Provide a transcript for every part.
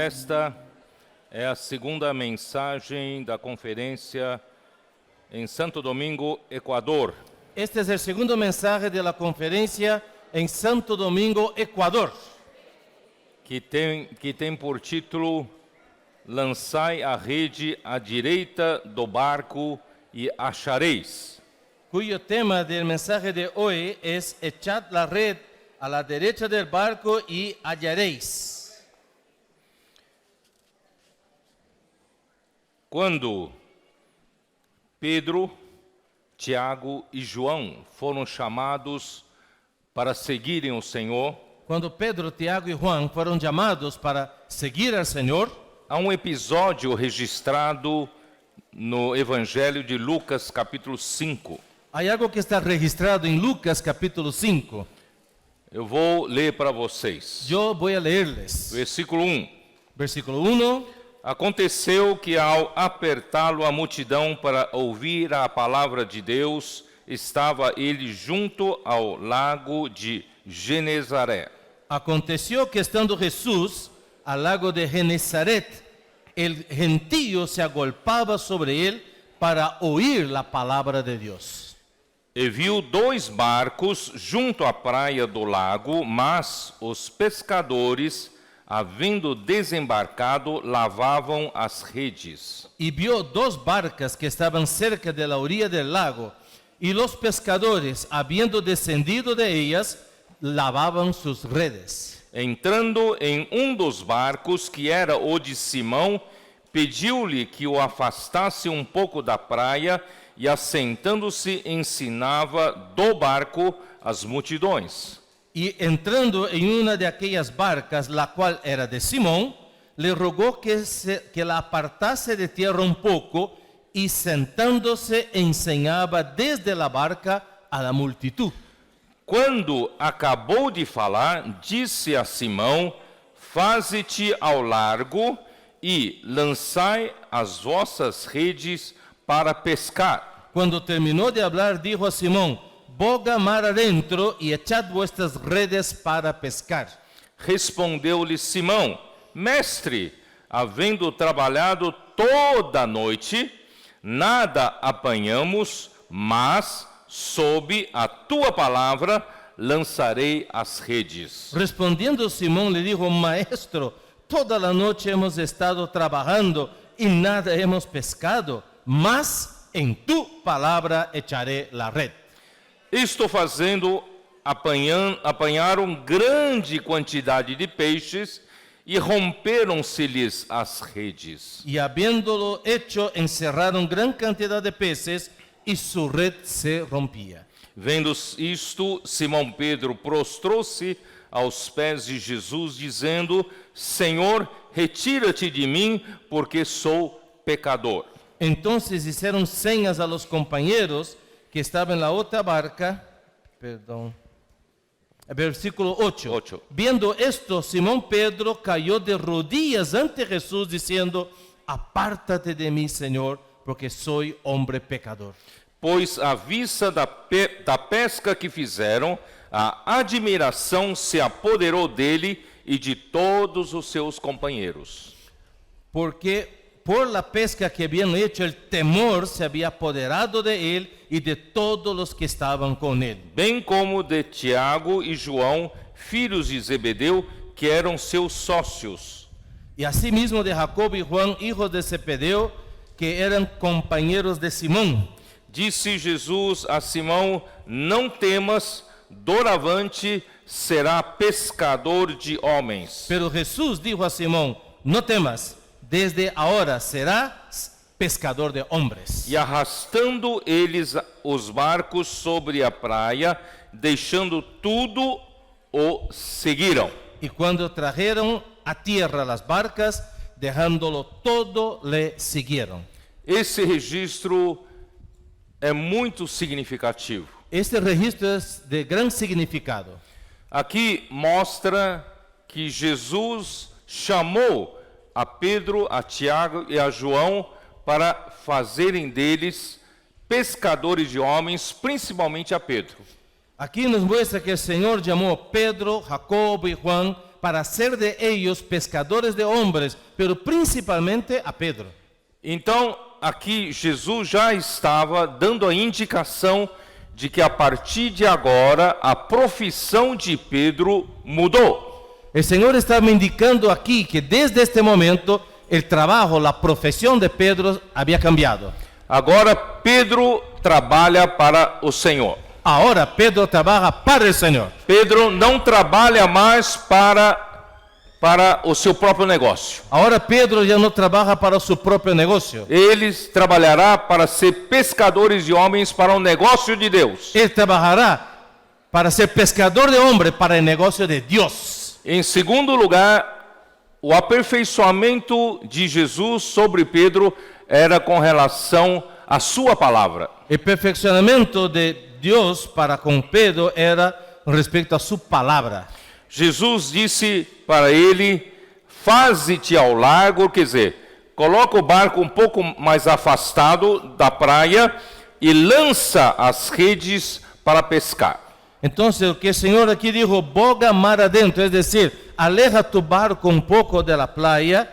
Esta é a segunda mensagem da conferência em Santo Domingo, Equador. Este es el segundo mensaje de la conferencia en Santo Domingo, Ecuador, que tem por título Lançai a rede à direita do barco e achareis. cuyo tema del mensaje de hoy es echad la red a la derecha del barco y hallaréis. Quando Pedro, Tiago e João foram chamados para seguirem o Senhor, Cuando Pedro, Tiago y Juan fueron llamados para seguir al Señor, há um episódio registrado no Evangelho de Lucas, capítulo 5. hay algo que está registrado en Lucas capítulo 5. Eu vou ler para vocês. Yo voy a leerles. Versículo 1. Versículo 1. Aconteceu que ao apertá-lo a multidão para ouvir a palavra de Deus, estava ele junto ao lago de Genezaré. Aconteció que estando Jesús al lago de Genezaret, el gentío se agolpaba sobre él para oír la palabra de Dios. E viu 2 barcos junto à praia do lago, mas os pescadores, havendo desembarcado, lavavam as redes. Y vio 2 barcas que estaban cerca de la orilla del lago, y los pescadores, habiendo descendido de ellas, lavaban sus redes. Entrando em dos barcos, que era o de Simão, pediu-lhe que o afastasse um pouco da praia, e assentando-se ensinava do barco as multidões. Y entrando en una de aquellas barcas, la cual era de Simón, le rogó que la apartase de tierra un poco, y sentándose enseñaba desde la barca a la multitud. Quando acabou de falar, disse a Simão: Faze-te ao largo e lançai as vossas redes para pescar. Cuando terminó de hablar, dijo a Simón: boga mar adentro y echad vuestras redes para pescar. Respondeu-lhe Simão: Mestre, havendo trabalhado toda a noite, nada apanhamos, mas sob a tua palavra lançarei as redes. Respondiendo Simón le dijo: Maestro, toda la noche hemos estado trabajando y nada hemos pescado, mas en tu palabra echaré la red. Isto fazendo, apanharam grande quantidade de peixes e romperam-se-lhes as redes. Y habiéndolo hecho, encerraron gran cantidad de peces y su red se rompía. Vendo isto, Simão Pedro prostrou-se aos pés de Jesus, dizendo: Senhor, retira-te de mim, porque sou pecador. Entonces hicieron señas a los compañeros que estaban en la otra barca. Versículo 8. Viendo esto, Simón Pedro cayó de rodillas ante Jesús, diciendo: Apártate de mí, Señor, porque soy hombre pecador. Pois à vista da pesca que fizeram, a admiração se apoderou dele e de todos os seus companheiros. Porque por la pesca que habían hecho, el temor se había apoderado de él y de todos los que estaban con él. Bem como de Tiago e João, filhos de Zebedeu, que eram seus sócios. Y asimismo de Jacob y Juan, hijos de Zebedeo, que eran compañeros de Simón. Disse Jesus a Simão: Não temas, doravante será pescador de homens. Pero Jesús dijo a Simón: No temas, desde ahora serás pescador de hombres. E arrastando eles os barcos sobre a praia, deixando tudo, o seguiram. Y cuando trajeron a tierra las barcas, dejándolo todo, le siguieron. Esse registro é muito significativo. Este registro es de gran significado. Aqui mostra que Jesus chamou a Pedro, a Tiago e a João para fazerem deles pescadores de homens, principalmente a Pedro. Aquí nos muestra que el Señor llamó a Pedro, Jacob y Juan para hacer de ellos pescadores de hombres, pero principalmente a Pedro. Então, aqui Jesus já estava dando a indicação de que a partir de agora a profissão de Pedro mudou. El Señor estaba indicando aquí que desde este momento el trabajo, la profesión de Pedro había cambiado. Agora Pedro trabalha para o Senhor. Ahora Pedro trabaja para el Señor. Pedro não trabalha mais para o seu próprio negócio. Ahora Pedro ya no trabaja para su propio negocio. Ele trabalhará para ser pescadores de homens para o negócio de Deus. Él trabajará para ser pescador de hombres para el negocio de Dios. Em segundo lugar, o aperfeiçoamento de Jesus sobre Pedro era com relação à sua palavra. El perfeccionamiento de Dios para con Pedro era respecto a su palabra. Jesus disse para ele: faze-te ao largo, quer dizer, coloca o barco um pouco mais afastado da praia e lança as redes para pescar. Entonces, lo que el Señor aquí dijo, boga mar adentro, es decir, aleja tu barco un poco de la playa.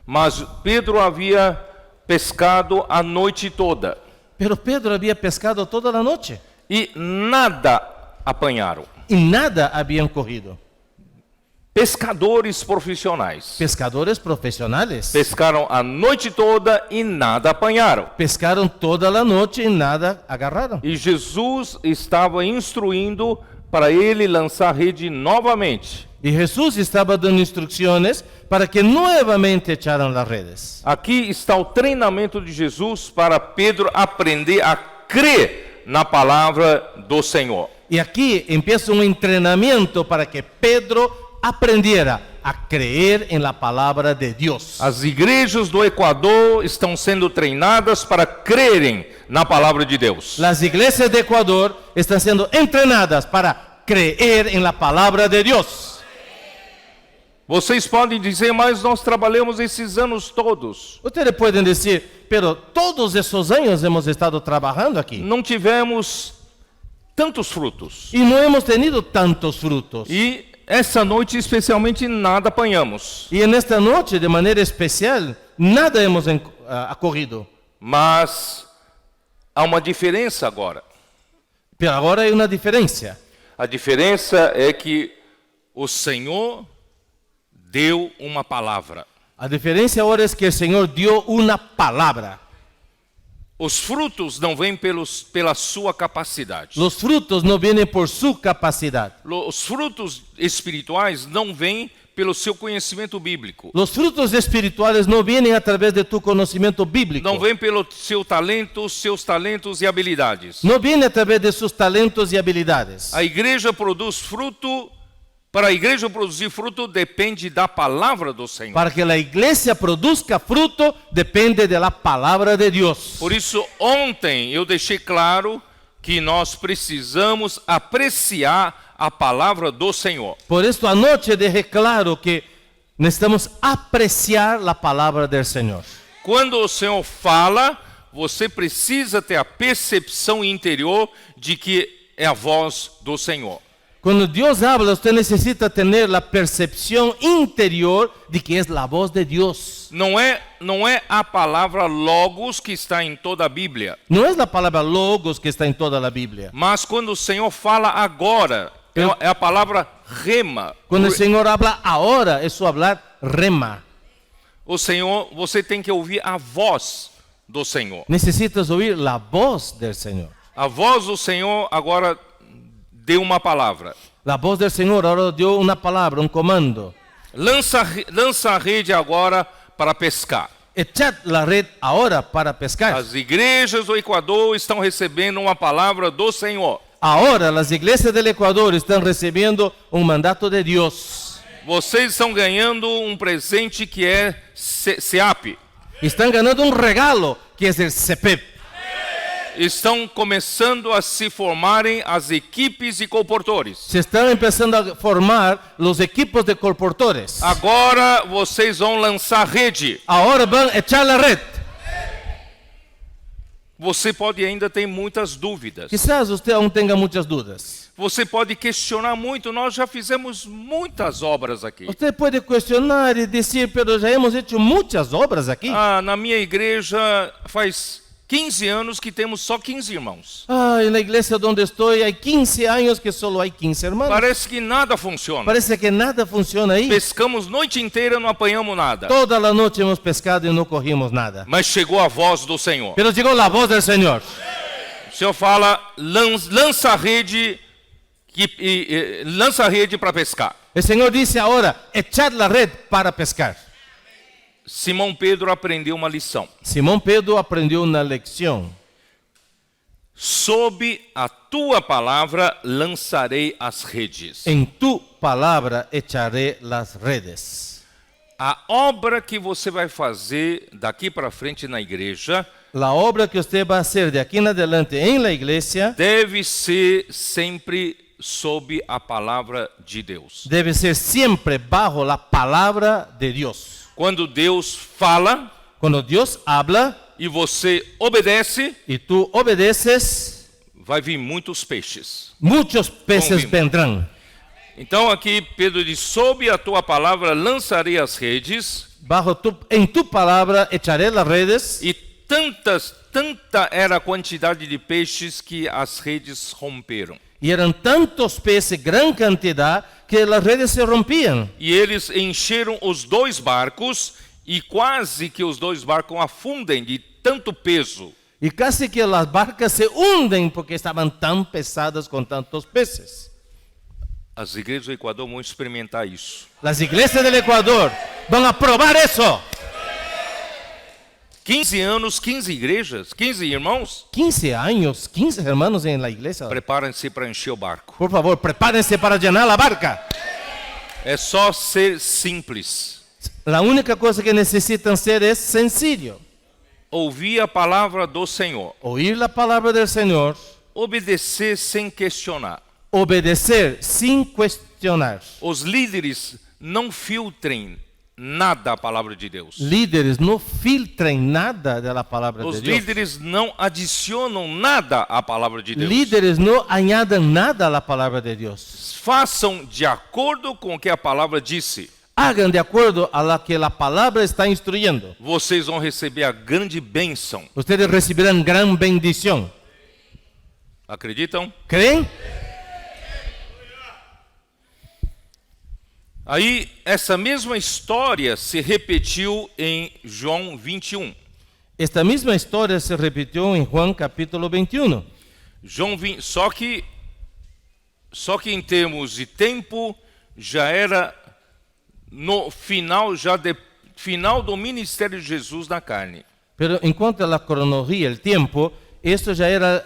Mas Pedro havia pescado a noite toda Pero Pedro había pescado toda la noche e nada apanharam. y nada habían cogido. Pescadores profissionais Pescadores profesionales pescaram a noite toda e nada apanharam. pescaron toda la noche y nada agarraron. E Jesus estava instruindo para ele lançar a rede novamente. Y Jesús estaba dando instrucciones para que nuevamente echaran las redes. Aqui está o treinamento de Jesus para Pedro aprender a crer na palavra do Senhor. Y aquí empieza un entrenamiento para que Pedro aprendiera a creer en la palabra de Dios. As igrejas do Equador estão sendo treinadas para crerem na palavra de Deus. Las iglesias de Ecuador están siendo entrenadas para creer en la palabra de Dios. Vocês podem dizer, mas nós trabalhamos esses anos todos. Ustedes pueden decir, pero todos esos años hemos estado trabajando aquí Não tivemos tantos frutos. y no hemos tenido tantos frutos. E essa noite especialmente nada apanhamos. Y en esta noche, de manera especial, nada hemos acogido. Mas há uma diferença agora. Pero ahora hay una diferencia. A diferença é que o Senhor deu uma palavra. La diferencia ahora es que el Señor dio una palabra. Os frutos não vêm pela sua capacidade. Los frutos no vienen por su capacidad. Os frutos espirituais não vêm pelo seu conhecimento bíblico. Los frutos espirituales no vienen a través de tu conocimiento bíblico. Não vêm pelo seu talento, seus talentos e habilidades. No viene a través de sus talentos y habilidades. A igreja produz fruto. Para a igreja produzir fruto depende da palavra do Senhor. Para que la iglesia produzca fruto, depende de la palabra de Dios. Por isso, ontem eu deixei claro que nós precisamos apreciar a palavra do Senhor. Por esto anoche dejé claro que necesitamos apreciar la palabra del Señor. Quando o Senhor fala, você precisa ter a percepção interior de que é a voz do Senhor. Cuando Dios habla, usted necesita tener la percepción interior de que es la voz de Dios. Não é a palavra logos que está em toda a Bíblia. No es la palabra logos que está en toda la Biblia. Mas quando o Senhor fala agora, é a palavra rema. Cuando el Señor habla ahora, es su hablar rema. O Senhor, você tem que ouvir a voz do Senhor. Necesitas oír la voz del Señor. A voz do Senhor agora deu uma palavra. La voz del Señor ahora dio una palabra, un comando. Lança a rede agora para pescar. Echad la red ahora para pescar. As igrejas do Equador estão recebendo uma palavra do Senhor. Ahora las iglesias del Ecuador están recibiendo un mandato de Dios. Vocês estão ganhando um presente que é SEAP. Están ganando un regalo que es el CEPEP. Estão começando a se formarem as equipes de colportores. Se están empezando a formar los equipos de colportores. Agora vocês vão lançar rede. Ahora van a echar la red. Você pode ainda ter muitas dúvidas. Quizás usted aún tenga muchas dudas. Você pode questionar muito. Nós já fizemos muitas obras aqui. Usted puede cuestionar y decir, pero ya hemos hecho muchas obras aquí. Na minha igreja faz 15 anos que temos só 15 irmãos. En la iglesia donde estoy hay 15 años que solo hay 15 hermanos. Parece que nada funciona. Parece que nada funciona ahí. Pescamos noite inteira, não apanhamos nada. Toda la noche hemos pescado y no cogimos nada. Mas chegou a voz do Senhor. Pero llegó la voz del Señor. O Senhor fala, lança a rede para pescar. El Señor dice ahora, echad la red para pescar. Simão Pedro aprendeu uma lição. Simón Pedro aprendió una lección. Sob a tua palavra lançarei as redes. En tu palabra echaré las redes. A obra que você vai fazer daqui para frente na igreja La obra que usted va a hacer de aquí en adelante en la iglesia deve ser sempre sob a palavra de Deus. debe ser siempre bajo la palabra de Dios. Quando Deus fala Cuando Dios habla e você obedece, y tú obedeces, vai vir muitos peixes. muchos peces Convimos. vendrán. Então aqui Pedro diz, sob a tua palavra lançarei as redes, En tu palabra echaré las redes. e tanta era a quantidade de peixes que as redes romperam. Y eran tantos peces, gran cantidad, que las redes se rompían. E eles encheram os dois barcos e quase que os dois barcos afundem de tanto peso. Y casi que las barcas se hunden porque estaban tan pesadas con tantos peces. As igrejas do Equador vão experimentar isso. Las iglesias del Ecuador van a probar eso. 15 anos, 15 igrejas, 15 irmãos, 15 años, 15 hermanos en la iglesia. preparem-se para encher o barco. Por favor, prepárense para llenar la barca. É só ser simples. La única cosa que necesitan ser es sencillo. Ouvir a palavra do Senhor. Oír la palabra del Señor, Obedecer sem questionar. obedecer sin cuestionar. Os líderes não filtrem nada a palavra de Deus. Líderes, no filtren nada de la palabra Os de Dios. líderes não adicionam nada à palavra de Deus. Líderes no añadan nada a la palabra de Dios. Façam de acordo com o que a palavra disse. Hagan de acuerdo a la que la palabra está instruyendo. Vocês vão receber a grande bênção. Ustedes recibirán gran bendición. Acreditam? ¿Creen? Aí, essa mesma história se repetiu em João 21. Esta misma historia se repitió en Juan capítulo 21. Só que em termos de tempo, já era no final, final do ministério de Jesus na carne. Pero en cuanto a la cronología, el tiempo, esto ya era,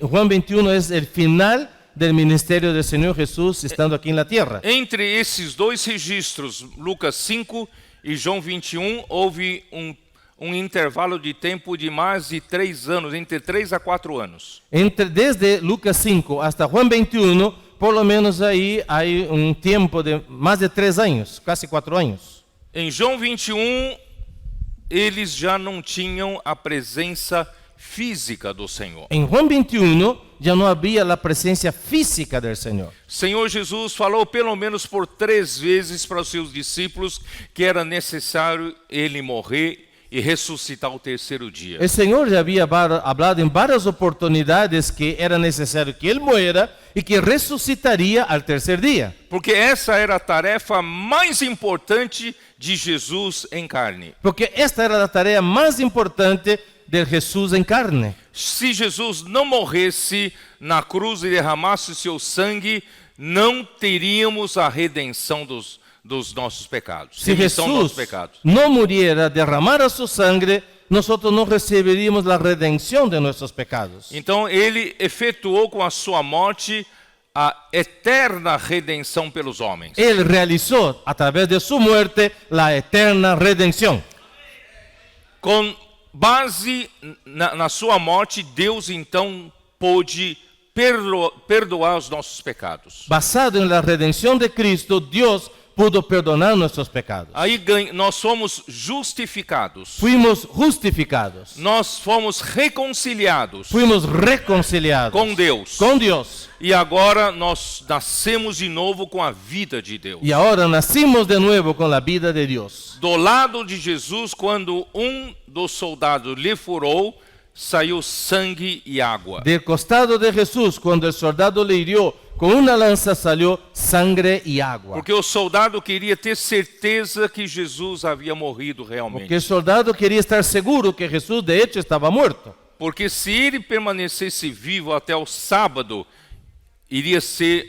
Juan 21 es el final del ministerio del Señor Jesús estando aquí en la tierra. Entre esses dois registros, Lucas 5 e João 21, houve um intervalo de tempo de mais de 3 anos, entre 3 a 4 anos. Desde Lucas 5 hasta Juan 21, por lo menos ahí hay un tiempo de más de 3 años, casi 4 años. Em João 21, eles já não tinham a presença física do Senhor. En Juan 21 ya no había la presencia física del Señor. Senhor Jesus falou pelo menos por 3 vezes para os seus discípulos que era necessário ele morrer e ressuscitar o terceiro dia. El Señor ya había hablado en varias oportunidades que era necesario que Él muera y que resucitaría al tercer día. Porque essa era a tarefa mais importante de Jesus em carne. Porque esta era la tarea más importante del Jesús en carne. Se Jesus não morresse na cruz e derramasse seu sangue, não teríamos a redenção dos nossos pecados. Si Remissão dos nossos Jesús pecados. no muriera, derramara su sangre, nosotros no recibiríamos la redención de nuestros pecados. Então ele efetuou com a sua morte a eterna redenção pelos homens. Él realizó a través de su muerte la eterna redención. Com base na sua morte, Deus então pôde perdoar os nossos pecados. Basado en la redención de Cristo, Dios pudo perdonar nuestros pecados. Aí nós somos justificados. Fuimos justificados. Nós fomos reconciliados Fuimos reconciliados com Deus. con Dios. E agora nós nascemos de novo com a vida de Deus. Y ahora nacimos de nuevo con la vida de Dios. Do lado de Jesus, quando dos soldados lhe furou, saiu sangue e água. Del costado de Jesús, cuando el soldado le hirió con una lanza, salió sangre y agua. Porque o soldado queria ter certeza que Jesus havia morrido realmente. Porque el soldado quería estar seguro que Jesús de hecho estaba muerto. Porque se ele permanecesse vivo até o sábado, iria ser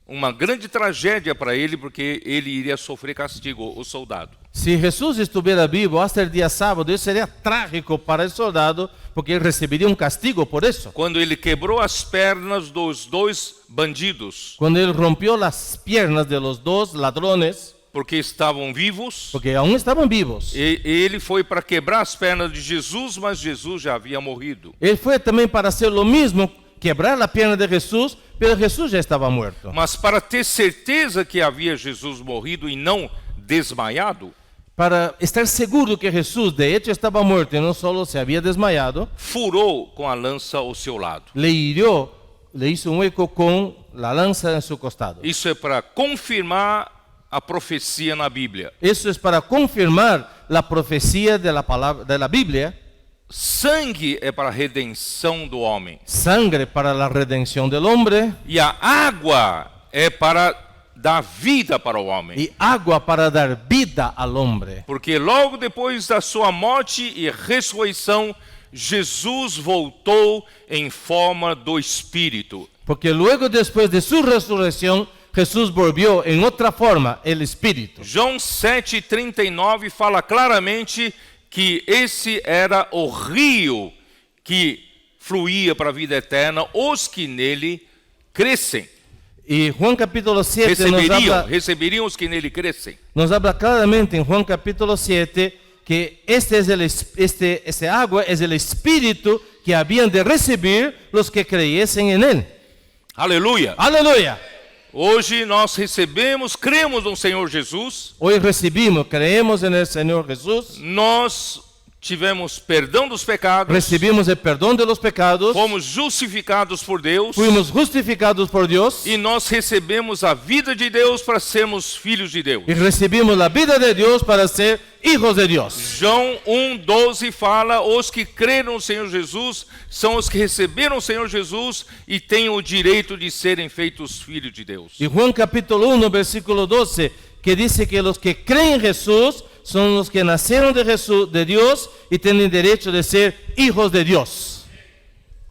uma grande tragédia para ele, porque ele iria sofrer castigo, o soldado. Si Jesús estuviera vivo hasta el día sábado, eso sería trágico para el soldado, porque él recibiría un castigo por eso. Quando ele quebrou as pernas dos dois bandidos, Cuando él rompió las piernas de los dos ladrones, porque estavam vivos, porque aún estaban vivos, ele foi para quebrar as pernas de Jesus, mas Jesus já havia morrido. él fue también para hacer lo mismo, quebrar la pierna de Jesús, pero Jesús ya estaba muerto. Mas para ter certeza que havia Jesus morrido e não desmaiado, Para estar seguro que Jesús de hecho estaba muerto y no solo se había desmayado, furou com a lança ao seu lado. le hirió, le hizo un hueco con la lanza en su costado. Isso é para confirmar a profecia na Bíblia. Eso es para confirmar la profecía de la palabra de la Biblia. Sangue é para a redenção do homem. Sangre para la redención del hombre E a água é para dar vida para o homem. y agua para dar vida al hombre. Porque logo depois da sua morte e ressurreição, Jesus voltou em forma do Espírito. Porque luego después de su resurrección, Jesús volvió en otra forma, el Espíritu. João 7,39 fala claramente que esse era o rio que fluía para a vida eterna, os que nele crescem. Y Juan capítulo 7 Receberiam os que nele crescem. nos habla claramente en Juan capítulo 7 que este agua es el Espíritu que habían de recibir los que creyesen en él. Aleluia! Aleluya. Hoje nós recebemos, cremos no Senhor Jesus, Hoy recibimos, creemos en el Señor Jesús, nós tivemos perdão dos pecados, recibimos el perdón de los pecados, fomos justificados por Deus fuimos justificados por Dios e nós recebemos a vida de Deus para sermos filhos de Deus. y recibimos la vida de Dios para ser hijos de Dios. João 1,12 fala, os que creram no Senhor Jesus são os que receberam o Senhor Jesus e têm o direito de serem feitos filhos de Deus. Y Juan capítulo 1, versículo 12, que dice que los que creen en Jesús son los que nacieron de Jesús, de Dios, y tienen derecho de ser hijos de Dios.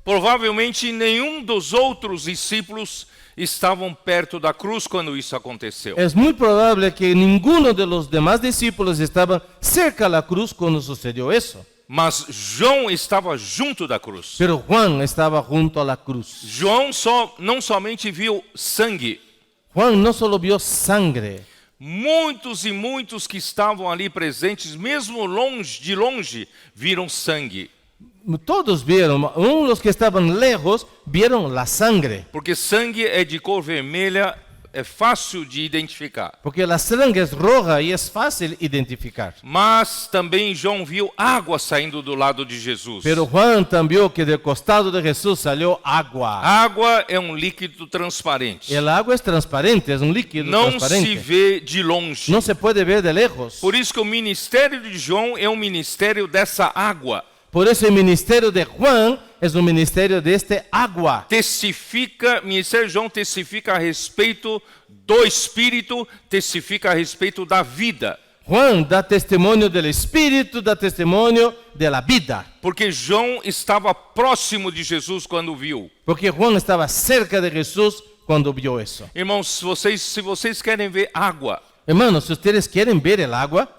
Provavelmente nenhum dos outros discípulos estavam perto da cruz quando isso aconteceu. Es muy probable que ninguno de los demás discípulos estaba cerca de la cruz cuando sucedió eso. Mas João estava junto da cruz. Pero Juan estaba junto a la cruz. João não somente viu sangue, Juan no solo vio sangre. muitos e muitos que estavam ali presentes, mesmo de longe, viram sangue. Todos vieron, aún los que estaban lejos, vieron la sangre. Porque sangue é de cor vermelha, é fácil de identificar. Porque la sangre es roja y es fácil identificar. Mas também João viu água saindo do lado de Jesus. Pero Juan también vio que del costado de Jesús salió agua. Água é um líquido transparente. El agua es transparente, es un líquido Não se transparente. vê de longe. No se puede ver de lejos. Por isso que o ministério de João é um ministério dessa água. Por eso el ministerio de Juan es un ministerio de este agua. O ministério de João testifica a respeito do Espírito, testifica a respeito da vida. Juan da testimonio del Espíritu, da testimonio de la vida. Porque João estava próximo de Jesus quando viu. Porque Juan estaba cerca de Jesús cuando vio eso. Irmãos, se vocês querem ver água, Hermanos, si ustedes quieren ver el agua,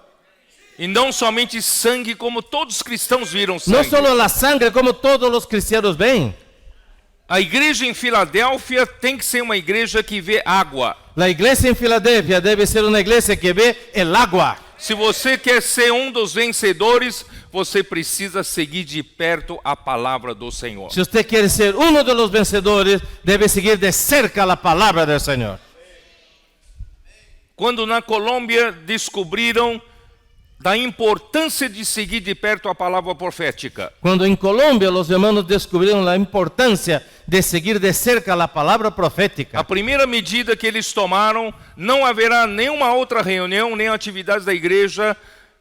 e não somente sangue, como todos os cristãos viram no sangue. solo la sangre como todos los cristianos ven. A igreja em Filadélfia tem que ser uma igreja que vê água. La iglesia en Filadelfia debe ser una iglesia que ve el agua. Se você quer ser um dos vencedores, você precisa seguir de perto a palavra do Senhor. Si usted quiere ser uno de los vencedores, debe seguir de cerca la palabra del Señor. quando na Colômbia descobriram da importância de seguir de perto a palavra profética. Cuando en Colombia los hermanos descubrieron la importancia de seguir de cerca la palabra A profética, primeira medida que eles tomaram, não haverá nenhuma outra reunião, nem atividades da igreja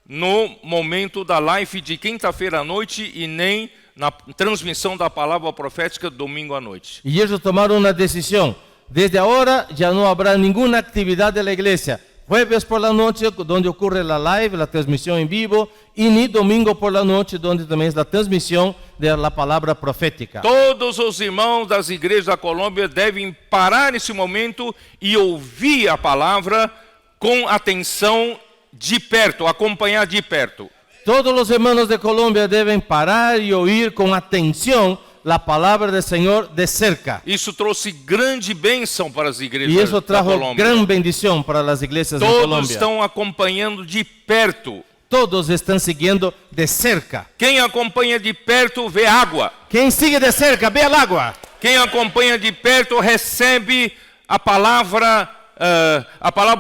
no momento da live de quinta-feira à noite e nem na transmissão da palavra profética domingo à noite. y ellos tomaron una decisión. Desde ahora ya no habrá ninguna actividad de la iglesia. Jueves por la noche, donde ocurre la live, la transmisión en vivo, y ni domingo por la noche, donde también es la transmisión de la palabra profética. Todos os irmãos das igrejas da Colômbia devem parar nesse momento e ouvir a palavra com atenção de perto, acompanhar de perto. Todos los hermanos de Colombia deben parar y oír con atención la palabra del Señor de cerca. Isso trouxe grande bênção para as Y igrejas eso da trajo Colômbia. gran bendición para las iglesias de Todos Colombia. estão acompanhando de perto. Todos están siguiendo de cerca. Quem acompanha de perto vê água. Quien sigue de cerca, ve al agua. Quem acompanha de perto recebe a palavra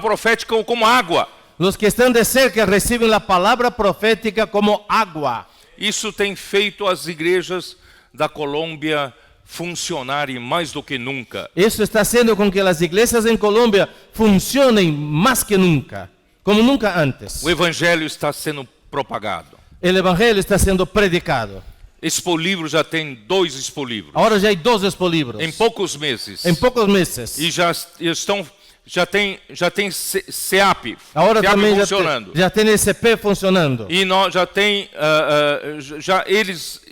profética como água. Los que están de cerca reciben la palabra profética como agua. Isso tem feito as igrejas da Colômbia funcionarem mais do que nunca. Eso está haciendo con que las iglesias en Colombia funcionen más que nunca, como nunca antes. O evangelho está sendo propagado. El evangelio está siendo predicado. Expolivro já tem 2 expolivros. Ahora ya hay 2 expolibros. Em poucos meses. En pocos meses. E já tem SEAP, Ahora SEAP también funcionando. ya tiene CP funcionando. E nós já tem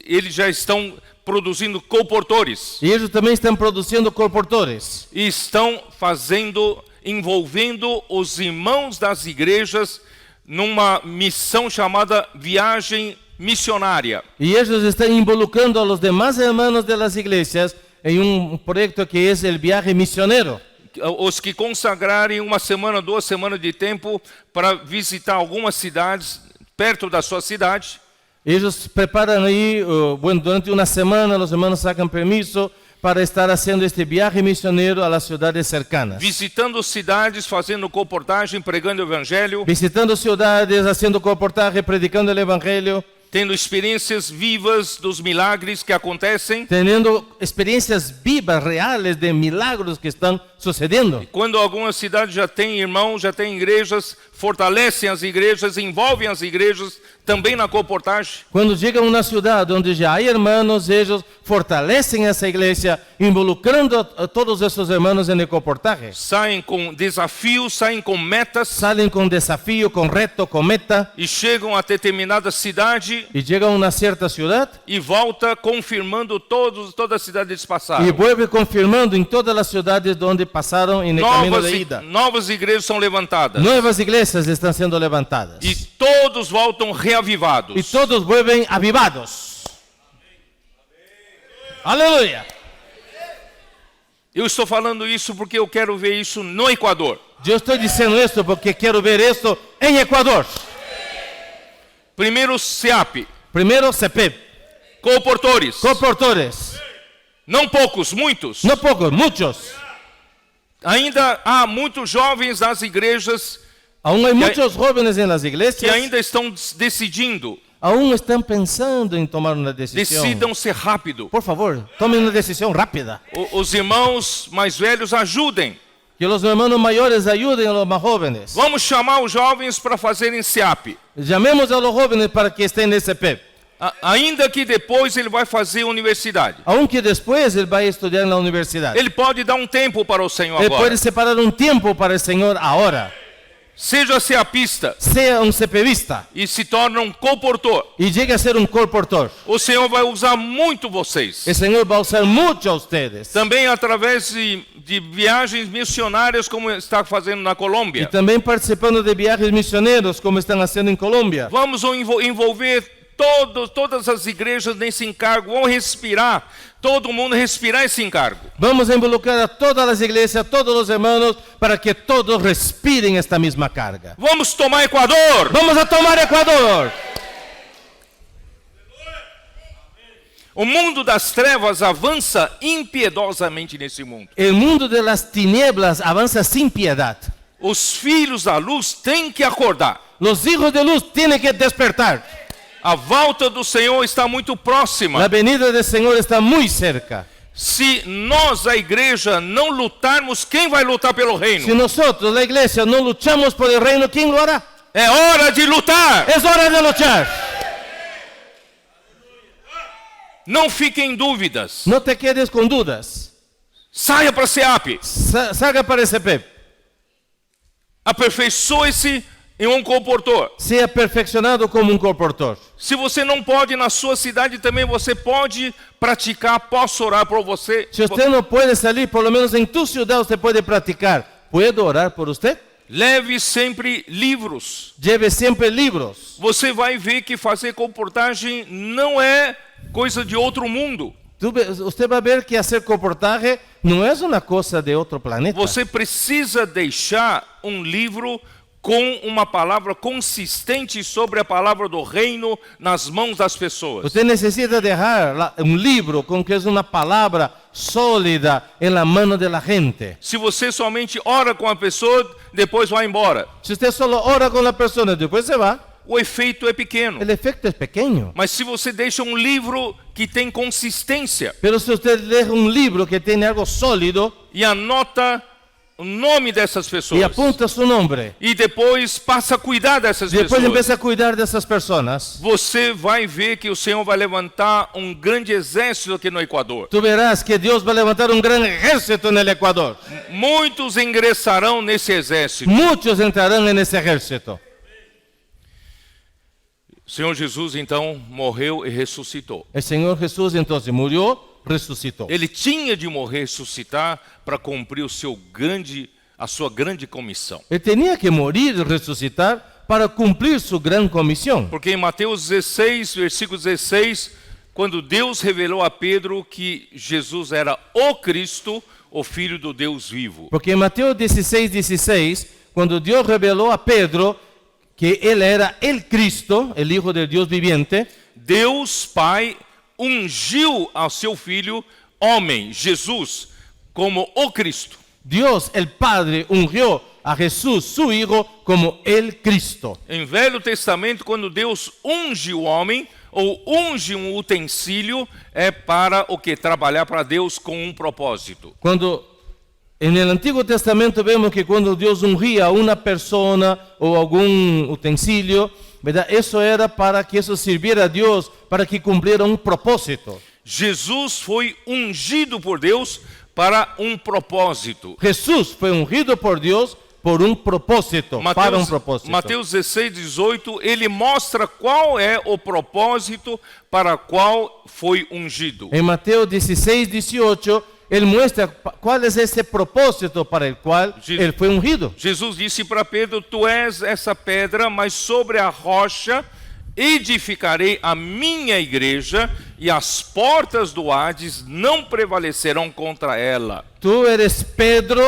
eles já estão produzindo colportores Y ellos también están produciendo colportores. e estão envolvendo os irmãos das igrejas numa missão chamada viagem missionária. Y ellos están involucrando a los demás hermanos de las iglesias en un proyecto que es el viaje misionero. Os que consagrarem 1 semana, 2 semanas de tempo para visitar algumas cidades perto da sua cidade. Ellos preparan ahí, durante una semana los hermanos sacan permiso para estar haciendo este viaje misionero a las ciudades cercanas. Visitando cidades, fazendo colportagem, pregando o evangelho, Visitando ciudades, haciendo colportaje, predicando el evangelio, tendo experiências vivas dos milagres que acontecem. teniendo experiencias vivas, reales de milagros que están sucediendo. Quando alguma cidade já tem irmãos, já tem igrejas, fortalecem as igrejas, envolvem as igrejas também na colportagem. Cuando llega a una ciudad donde ya hay hermanos, ellos fortalecen esa iglesia, involucrando a todos esos hermanos en el colportaje. Saem com desafios, saem com metas Salen con desafío, con reto, con meta, e chegam a determinada cidade y llegan a una cierta ciudad e volta confirmando toda a cidade eles passaram. y vuelve confirmando en todas las ciudades donde pasaron en el camino de ida. Novas igrejas são levantadas Nuevas iglesias están siendo levantadas. e todos voltam reavivados. Y todos vuelven avivados. Aleluya. Eu estou falando isso porque eu quero ver isso no Equador. Yo estoy diciendo esto porque quiero ver esto en Ecuador. Primeiro SEAP, Primero CP, colportores, colportores. não poucos, muitos. No pocos, muchos. Ainda há muitos jovens nas igrejas Aún hay muchos jóvenes en las que iglesias. ainda estão decidindo. Aún están pensando en tomar una decisión. Decidam ser rápido. Por favor, tomen una decisión rápida. Os irmãos mais velhos ajudem. Que los hermanos mayores ayuden a los más jóvenes. Vamos chamar os jovens para fazerem SEAP. Llamemos a los jóvenes para que estén en SP. Ainda que depois ele vai fazer universidade. Aunque después él vaya a estudiar en la universidad. Ele pode dar um tempo para o Senhor Él agora. puede separar un tiempo para el Señor ahora. Seja SEAPista Sea un CPVista e se torna um colportor. y llegue a ser un colportor. O Senhor vai usar muito vocês. El Señor va a usar mucho a ustedes. Também através de viagens missionárias como está fazendo na Y Colômbia. también participando de viajes misioneros como están haciendo en Colombia. Vamos envolver todas as igrejas nesse encargo. Vamos respirar. Todo mundo respirar esse encargo. Vamos a involucrar a todas las iglesias, a todos los hermanos, para que todos respiren esta misma carga. Vamos tomar Equador. Vamos a tomar Ecuador. O mundo das trevas avança impiedosamente nesse mundo. El mundo de las tinieblas avanza sin piedad. Os filhos da luz têm que acordar. Los hijos de luz tienen que despertar. A volta do Senhor está muito próxima. La venida del Señor está muy cerca. Se nós, a igreja, não lutarmos, quem vai lutar pelo reino? Si nosotros, la iglesia, no luchamos por el reino, ¿quién lo hará? É hora de lutar. Es hora de luchar. Não fiquem em dúvidas. No te quedes con dudas. Saia para a SEAP. Salga para ese PEP. Aperfeiçoe-se em um comportor. Sea perfeccionado como un comportor. Se você não pode na sua cidade também, você pode praticar. Posso orar por você? Si usted no puede salir, por lo menos en tu ciudad usted puede practicar. ¿Puedo orar por usted? Leve sempre livros. Lleve siempre libros. Você vai ver que fazer comportagem não é coisa de outro mundo. Usted va a ver que hacer comportaje no es una cosa de otro planeta. Você precisa deixar um livro com uma palavra consistente sobre a palavra do reino nas mãos das pessoas. Usted necesita dejar un libro con que es una palabra sólida en la mano de la gente. Se você somente ora com a pessoa, depois vai embora. Si usted solo ora con la persona y después se va, O efeito é pequeno. el efecto es pequeño. Mas se você deixa um livro que tem consistência Pero si usted deja un libro que tiene algo sólido e anota o nome dessas y pessoas apunta su nombre, e depois passa a cuidar dessas después pessoas, empieza a cuidar de esas personas, você vai ver que o Senhor vai levantar um grande exército aqui no Equador. tú verás que Dios va a levantar un gran ejército en el Ecuador. Muitos ingressarão nesse exército. Muchos entrarán en ese ejército. O Senhor Jesus então morreu e ressuscitou. El Señor Jesús entonces murió, resucitó. Ele tinha de morrer e ressuscitar para cumprir a sua grande comissão. Él tenía que morir y resucitar para cumplir su gran comisión. Porque em Mateus 16, versículo 16, quando Deus revelou a Pedro que Jesus era o Cristo, o Filho do Deus vivo. Porque en Mateo 16:16, cuando Dios reveló a Pedro que él era el Cristo, el Hijo del Dios viviente, Deus Pai ungiu ao seu Filho, homem, Jesus, como o Cristo. Dios el Padre ungió a Jesús, su Hijo, como el Cristo. Em Velho Testamento, quando Deus unge o homem, ou unge um utensílio, é para o que? Trabalhar para Deus com um propósito. Cuando en el Antiguo Testamento vemos que cuando Dios ungía a una persona o algún utensilio, ¿verdad? Eso era para que eso sirviera a Dios, para que cumpliera un propósito. Jesus foi ungido por Deus para um propósito. Jesús fue ungido por Dios por un propósito, para un propósito. Mateus 16, 18, ele mostra qual é o propósito para qual foi ungido. En Mateo 16:18, Él muestra cuál es ese propósito para el cual Él fue ungido. Jesus disse para Pedro: tu és essa pedra, mas sobre a rocha edificarei a minha igreja e as portas do Hades não prevalecerão contra ela. Tú eres pedra,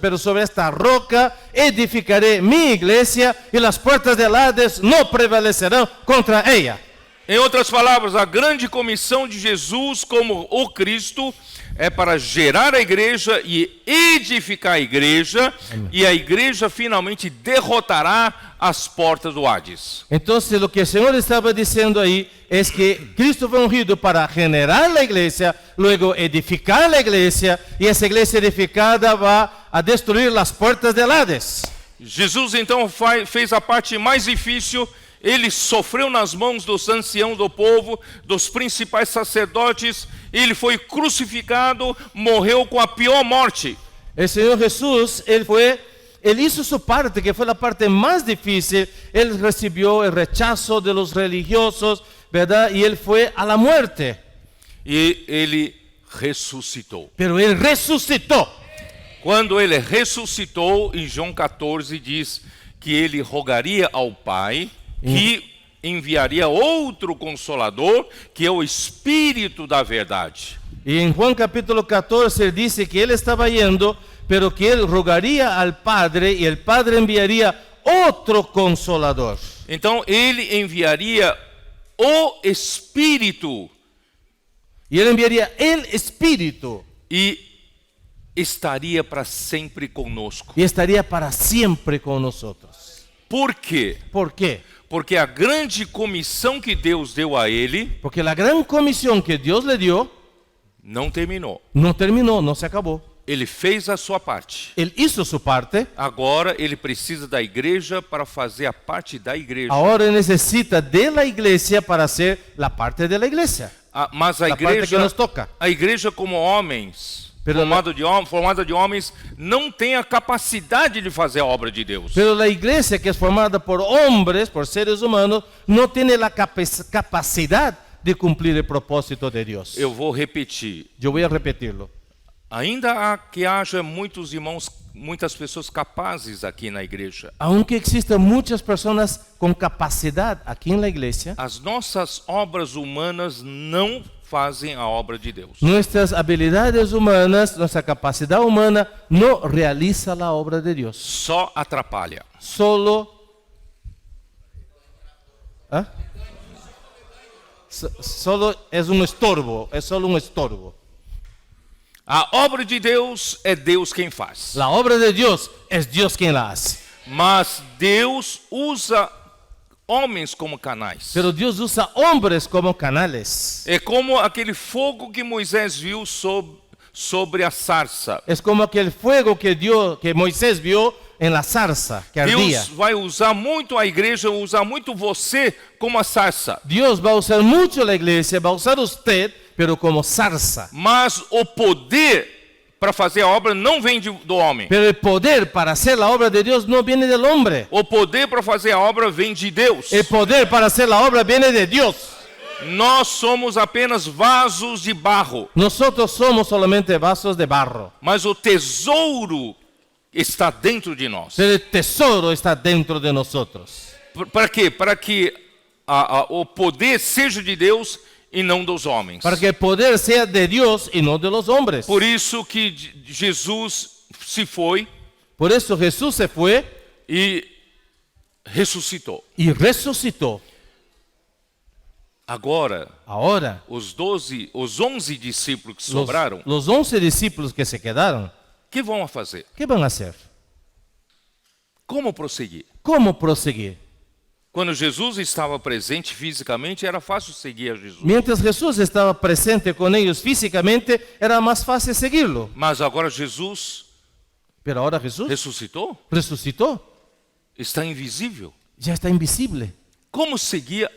pero sobre esta roca edificaré mi iglesia y las puertas del Hades no prevalecerán contra ella. Em outras palavras, a grande comissão de Jesus como o Cristo é para gerar a igreja e edificar a igreja, e a igreja finalmente derrotará as portas do Hades. Entonces lo que el Señor estaba diciendo ahí es que Cristo fue ungido para generar la iglesia, luego edificar la iglesia, y esa iglesia edificada va a destruir las puertas del Hades. Jesus então fez a parte mais difícil. Ele sofreu nas mãos dos anciãos do povo, dos principais sacerdotes. Ele foi crucificado, morreu com a pior morte. El Señor Jesús, Él hizo su parte, que fue la parte más difícil. Él recibió el rechazo de los religiosos, ¿verdad? Y Él fue a la muerte. E ele ressuscitou. Pero Él resucitó. Quando ele ressuscitou, em João 14 diz que ele rogaria ao Pai que enviaria outro Consolador, que é o Espírito da verdade. Y en Juan capítulo 14 Él dice que Él estaba yendo, pero que Él rogaría al Padre y el Padre enviaría otro Consolador. Então ele enviaria o Espírito. Y Él enviaría el Espíritu. E estaria para sempre conosco. y estaría para siempre con nosotros. Por quê? ¿Por qué? Porque a grande comissão que Deus deu a ele Porque la gran comisión que Dios le dio não terminou. no terminó, no se acabó. Ele fez a sua parte. Él hizo su parte, Agora ele precisa da igreja para fazer a parte da igreja. ahora necesita de la iglesia para hacer la parte de la iglesia. Mas a La parte que igreja, nos toca. a igreja como homens, Pero formada de homens, não tem a capacidade de fazer a obra de Deus. Pero la iglesia, que es formada por hombres, por seres humanos, no tiene la capacidad de cumplir el propósito de Dios. Eu vou repetir. Yo voy a repetirlo. Ainda há que haja muitos irmãos, muitas pessoas capazes aqui na igreja. Aunque existan muchas personas con capacidad aquí en la iglesia, As nossas obras humanas não fazem a obra de Deus. nuestras habilidades humanas, nuestra capacidad humana no realiza la obra de Dios. Só atrapalha. Solo... ¿Ah? Solo es un estorbo, es solo un estorbo. A obra de Deus é Deus quem faz. La obra de Dios es Dios quien la hace. Mas Deus usa homens como canais. Pero Dios usa hombres como canales. É como aquele fogo que Moisés viu sobre a sarça. Es como aquel fuego que Moisés vio en la zarza que ardía. Deus vai usar muito a igreja, usar muito você como a sarça. Dios va a usar mucho la iglesia, va a usar usted, pero como zarza. Mas o poder para fazer a obra não vem do homem. Pero el poder para hacer la obra de Dios no viene del hombre. O poder para fazer a obra vem de Deus. El poder para hacer la obra viene de Dios. Nós somos apenas vasos de barro. Nosotros somos solamente vasos de barro. Mas o tesouro está dentro de nós. Pero el tesoro está dentro de nosotros. Para quê? Para que o poder seja de Deus e não dos homens. Para que el poder sea de Dios y no de los hombres. Por isso que Jesus se foi Por eso Jesús se fue e ressuscitou. y resucitó. Agora, Ahora, os 11 discípulos que sobraram, los 11 discípulos que se quedaron, o que vão fazer? ¿qué van a hacer? Como prosseguir? ¿Cómo proseguir? Quando Jesus estava presente fisicamente, era fácil seguir a Jesus. Mientras Jesús estaba presente con ellos físicamente, era más fácil seguirlo. Mas agora Jesus Pero ahora Jesús ressuscitou, resucitó, está invisível. ya está invisible. Como seguir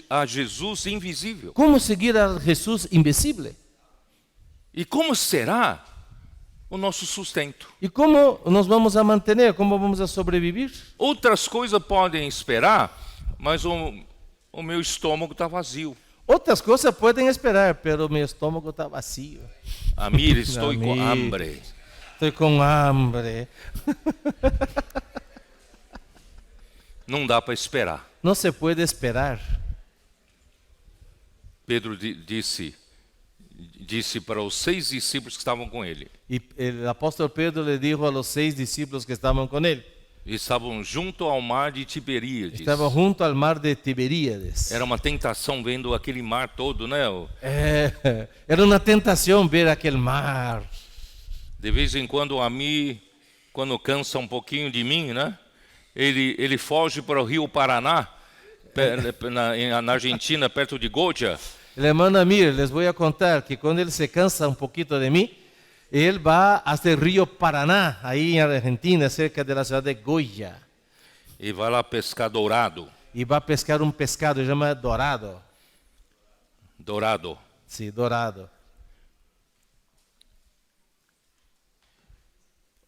a Jesus invisível? ¿Cómo seguir a Jesús invisible? E como será o nosso sustento? ¿Y cómo nos vamos a mantener? ¿Cómo vamos a sobrevivir? Outras coisas podem esperar, mas o meu estômago está vazio. Otras cosas pueden esperar, pero mi estómago está vacío. Amir, estou com Amir. hambre. Estoy con hambre. Não dá para esperar. No se puede esperar. Pedro disse para os 6 discípulos que estavam com ele. Y el apóstol Pedro le dijo a los 6 discípulos que estaban con él. Estavam junto ao mar de Tiberíades. Estaba junto al mar de Tiberíades. Era uma tentação vendo aquele mar todo, né? Era una tentación ver aquel mar. De vez em quando o Amir, quando cansa um pouquinho de mim, né? Ele foge para o Rio Paraná, na Argentina, perto de Goya. El hermano Amir, les voy a contar que cuando él se cansa un poquito de mí, él va hasta el río Paraná, ahí en Argentina, cerca de la ciudad de Goya. E vai lá pescar dourado. Y va a pescar un pescado, se llama dorado. Dourado. Sí, dorado.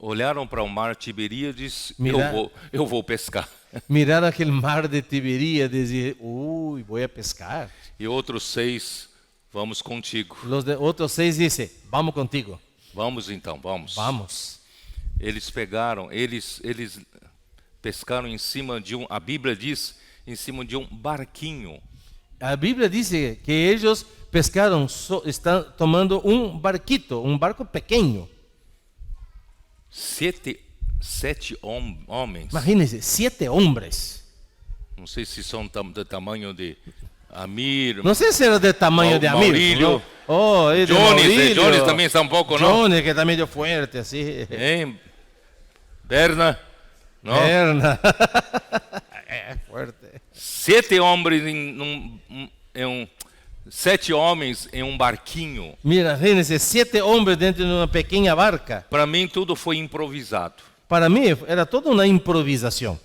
Olharam para o mar Tiberíades, Mira. eu vou pescar. Mirar aquel mar de Tiberíades y uy, voy a pescar. E outros 6, vamos contigo. Los de otros 6 dicen, vamos contigo. Vamos então, vamos. Vamos. Eles pescaram em cima de a Bíblia diz, em cima de um barquinho. La Biblia dice que ellos pescaron, están tomando un barquito, un barco pequeño. 7 homens. Imagínense, 7 hombres. Não sei se são do tamanho de Amir, No sé si era del tamaño de Amir. Maurílio. ¿no? Oh, es de Jones, Maurílio. Jones também está um pouco, não? Jones, que está medio fuerte, así. Berna, não? Perna. Fuerte. 7 homens sete homens em um barquinho. Mira, imagínense, 7 hombres dentro de una pequeña barca. Para mim tudo foi improvisado. Para mí era toda una improvisación.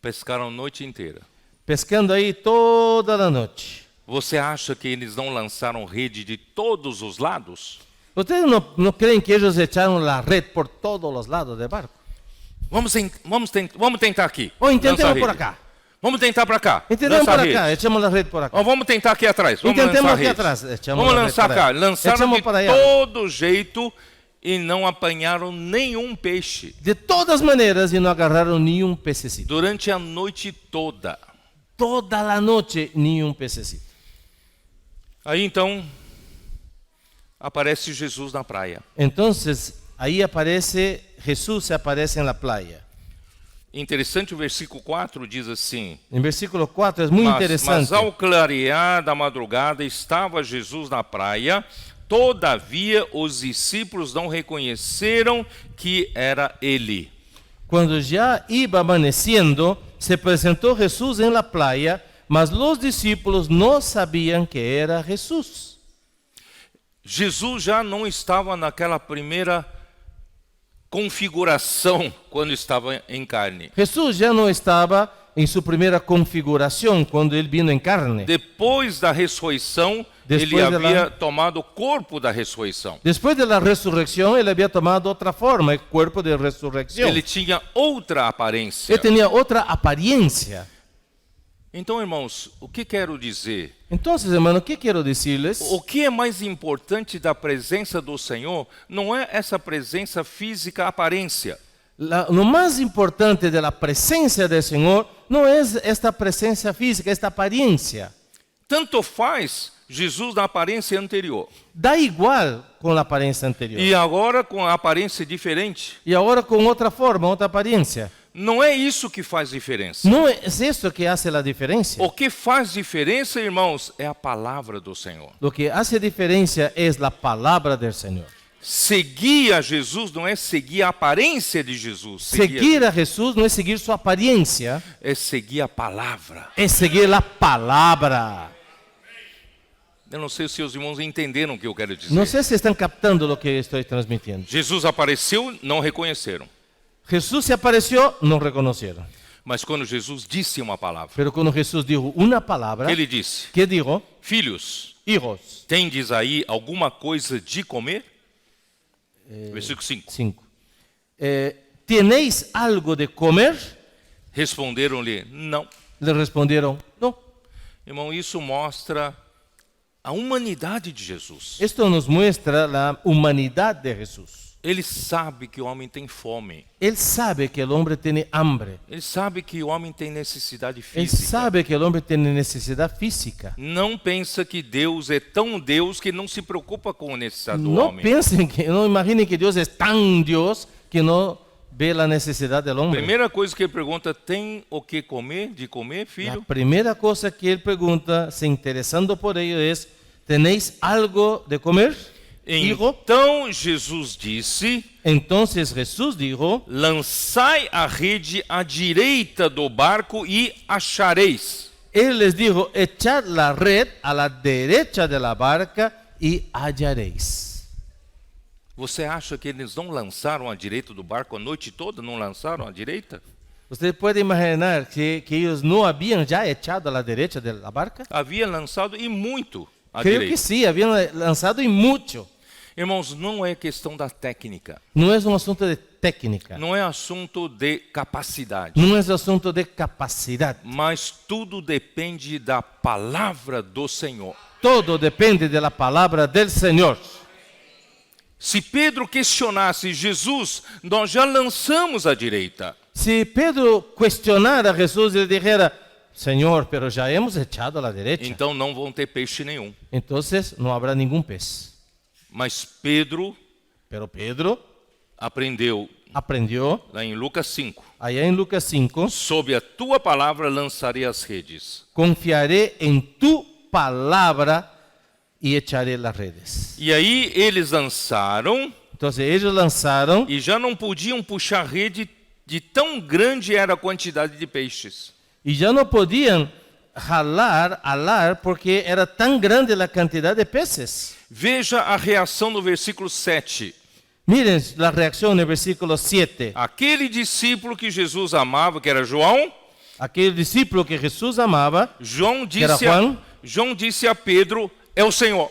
Pescaram a noite inteira. Pescando ahí toda la noche. Você acha que eles não lançaram rede de todos os lados? ¿Ustedes no creen que ellos echaron la red por todos los lados del barco? Vamos tentar aqui. O intentemos Lançar por rede. acá. Vamos tentar para cá. Intentemos lançar por rede. acá, echamos la red por acá. Ó, vamos tentar aqui atrás. Vamos Intentemos lançar aqui rede. atrás. Echamos Vamos la red lançar para cá. allá. Lançaram Echamos de para allá. todo jeito e não apanharam nenhum peixe. De todas maneras, y no agarraron ni un pececito. Durante a noite toda. Toda la noche, ni un pececito. Aí então aparece Jesus na praia. Entonces, ahí aparece, Jesús se aparece en la playa. Interessante, o versículo 4 diz assim: En versículo 4 es muy mas interesante. ao clarear da madrugada estava Jesus na praia, todavia os discípulos não reconheceram que era ele. Cuando ya iba amaneciendo, se presentó Jesús en la playa, mas los discípulos no sabían que era Jesús. Jesus já não estava naquela primeira configuração quando estava em carne. Jesús ya no estaba en su primera configuración cuando él vino en carne. Depois da ressurreição, Depois ele de havia lá- tomado o corpo da ressurreição. Después de la resurrección, él había tomado otra forma, el cuerpo de resurrección. Ele tinha outra aparência. Él tenía otra apariencia. Então, irmãos, o que quero dizer? Entonces, hermano, ¿qué quiero decirles? O que é mais importante da presença do Senhor não é essa presença física, aparência. Lo más importante de la presencia del Señor no es esta presencia física, esta apariencia. Tanto faz Jesus na aparência anterior. Da igual con la apariencia anterior. E agora com a aparência diferente. Y ahora con otra forma, otra apariencia. Não é isso que faz diferença. No es esto que hace la diferencia. O que faz diferença, irmãos, é a palavra do Senhor. Lo que hace diferencia es la palabra del Señor. Seguir a Jesus não é seguir a aparência de Jesus. Seguir a Jesús no es seguir su apariencia, É seguir a palavra. es seguir la palabra. Eu não sei se os irmãos entenderam o que eu quero dizer. No sé si están captando lo que estoy transmitiendo. Jesus apareceu, não reconheceram. Jesús se apareció, no reconocieron. Mas quando Jesus disse uma palavra, Pero cuando Jesús dijo una palabra, ele disse: ¿qué dijo? Filhos, Hijos. tendes aí alguma coisa de comer? Versículo 5. 5. ¿Tenéis algo de comer? Responderam-lhe: não. Le respondieron, no. Irmão, isso mostra a humanidade de Jesus. Esto nos muestra la humanidad de Jesús. Ele sabe que o homem tem fome. Él sabe que el hombre tiene hambre. Ele sabe que o homem tem necessidade Él física. sabe que el hombre tiene necesidad física. Não pensa que Deus é tão Deus que não se preocupa com a necessidade do No homem. piensen que, no imaginen que Dios es tan Dios que no ve la necesidad del hombre. Primeira coisa que ele pergunta: tem o que comer? De comer, La filho? primera cosa que él pregunta, se interesando por ello, es: ¿tenéis algo de comer, hijo? Então Jesus disse: Entonces Jesús dijo: lançai a rede à direita do barco e achareis. Él les dijo: echad la red a la derecha de la barca y hallaréis. Você acha que eles não lançaram à direita do barco a noite toda? Não lançaram à direita? ¿Usted puede imaginar que ellos no habían ya echado a la derecha de la barca? Havia lançado e muito à Creo direita. que sí, habían lanzado y mucho. Irmãos, não é questão da técnica. No es un asunto de técnica, Não é assunto de capacidade. no es asunto de capacidad. Mas tudo depende da palavra do Senhor. Todo depende de la palabra del Señor. Se Pedro questionasse Jesus, nós já lançamos à direita. Si Pedro cuestionara a Jesús y le dijera: Señor, pero ya hemos echado a la derecha, Então não vão ter peixe nenhum. entonces no habrá ningún pez. Mas Pedro Pero Pedro aprendeu aprendió, lá em Lucas 5. allá en Lucas 5, Sob a tua palavra lançarei as redes. confiaré en tu palabra y echaré las redes. E aí eles lançaram Entonces ellos lanzaron e já não podiam puxar rede de tão grande era a quantidade de peixes. y ya no podían alar, porque era tan grande la cantidad de peces. Veja a reação no versículo 7. Miren la reacción en el versículo 7. Aquele discípulo que Jesus amava, que era João, Aquel discípulo que Jesús amaba, João era disse, Juan. João disse a Pedro, é o Senhor.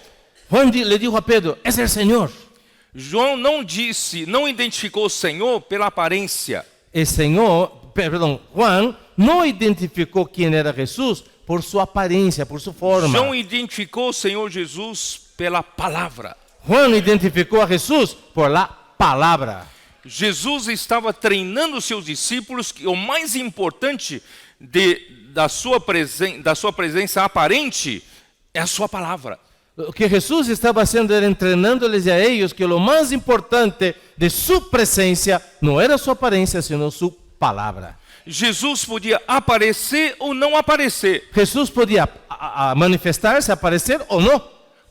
Juan le dijo a Pedro, es el Señor. João não identificou o Senhor pela aparência. Juan no identificó quién era Jesús por su apariencia, por su forma. João identificou o Senhor Jesus pela palavra. Juan identificó a Jesús por la palabra. Jesus estava treinando seus discípulos que o mais importante da sua presença aparente é a sua palavra. Lo que Jesús estaba haciendo era entrenándoles a ellos que lo más importante de su presencia no era su apariencia, sino su palabra. Jesus podia aparecer ou não aparecer. Jesús podía manifestarse, aparecer o no.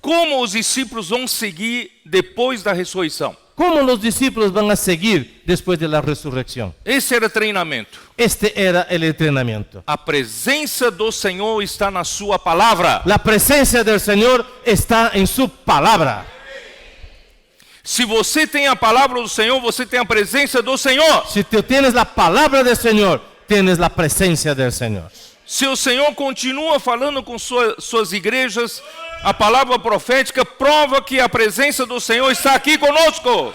Como os discípulos vão seguir depois da ressurreição? ¿Cómo los discípulos van a seguir después de la resurrección? Esse era treinamento. Este era el entrenamiento. A presença do Senhor está na sua palavra. La presencia del Señor está en su palabra. Se você tem a palavra do Senhor, você tem a presença do Senhor. Si tú tienes la palabra del Señor, tienes la presencia del Señor. Se o Senhor continua falando com suas igrejas, a palavra profética prova que a presença do Senhor está aqui conosco.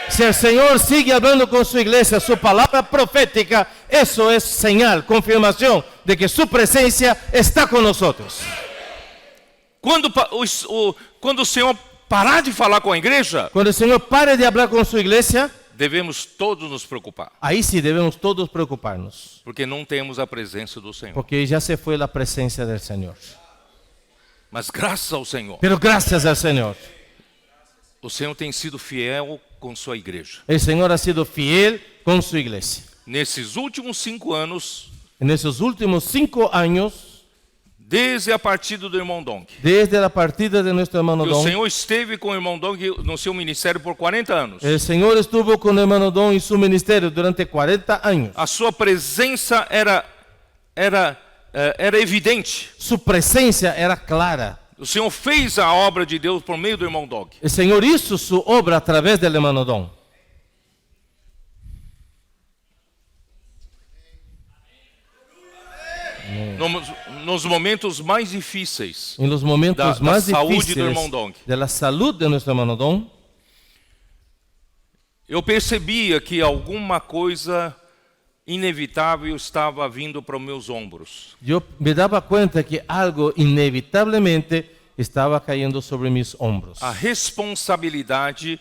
Si el Señor sigue hablando con su iglesia, su palabra profética, eso es señal, confirmación de que su presencia está con nosotros. Quando o Senhor parar de falar com a igreja, Cuando el Señor pare de hablar con su iglesia, devemos todos nos preocupar, ahí sí debemos todos preocuparnos, porque não temos a presença do Senhor. porque ya se fue la presencia del Señor. Mas graças ao Senhor, Pero gracias al Señor, o Senhor tem sido fiel com sua igreja. el Señor ha sido fiel con su iglesia. Nesses últimos 5 anos, En esos últimos 5 años, desde a partida do irmão Dong, desde la partida de nuestro hermano que o Don, Senhor esteve com o irmão Dong no seu ministério por 40 anos. el Señor estuvo con el hermano Don en su ministerio durante 40 años. A sua presença era evidente. Su presencia era clara. O Senhor fez a obra de Deus por meio do irmão Dog. El Señor hizo su obra a través del hermano Don. Nos momentos mais difíceis En los momentos da más saúde do difíciles irmão Dong, de la salud de nuestro hermano Don, eu percebia que alguma coisa inevitável estava vindo para os meus ombros. yo me daba cuenta que algo inevitablemente estaba cayendo sobre mis hombros. A responsabilidade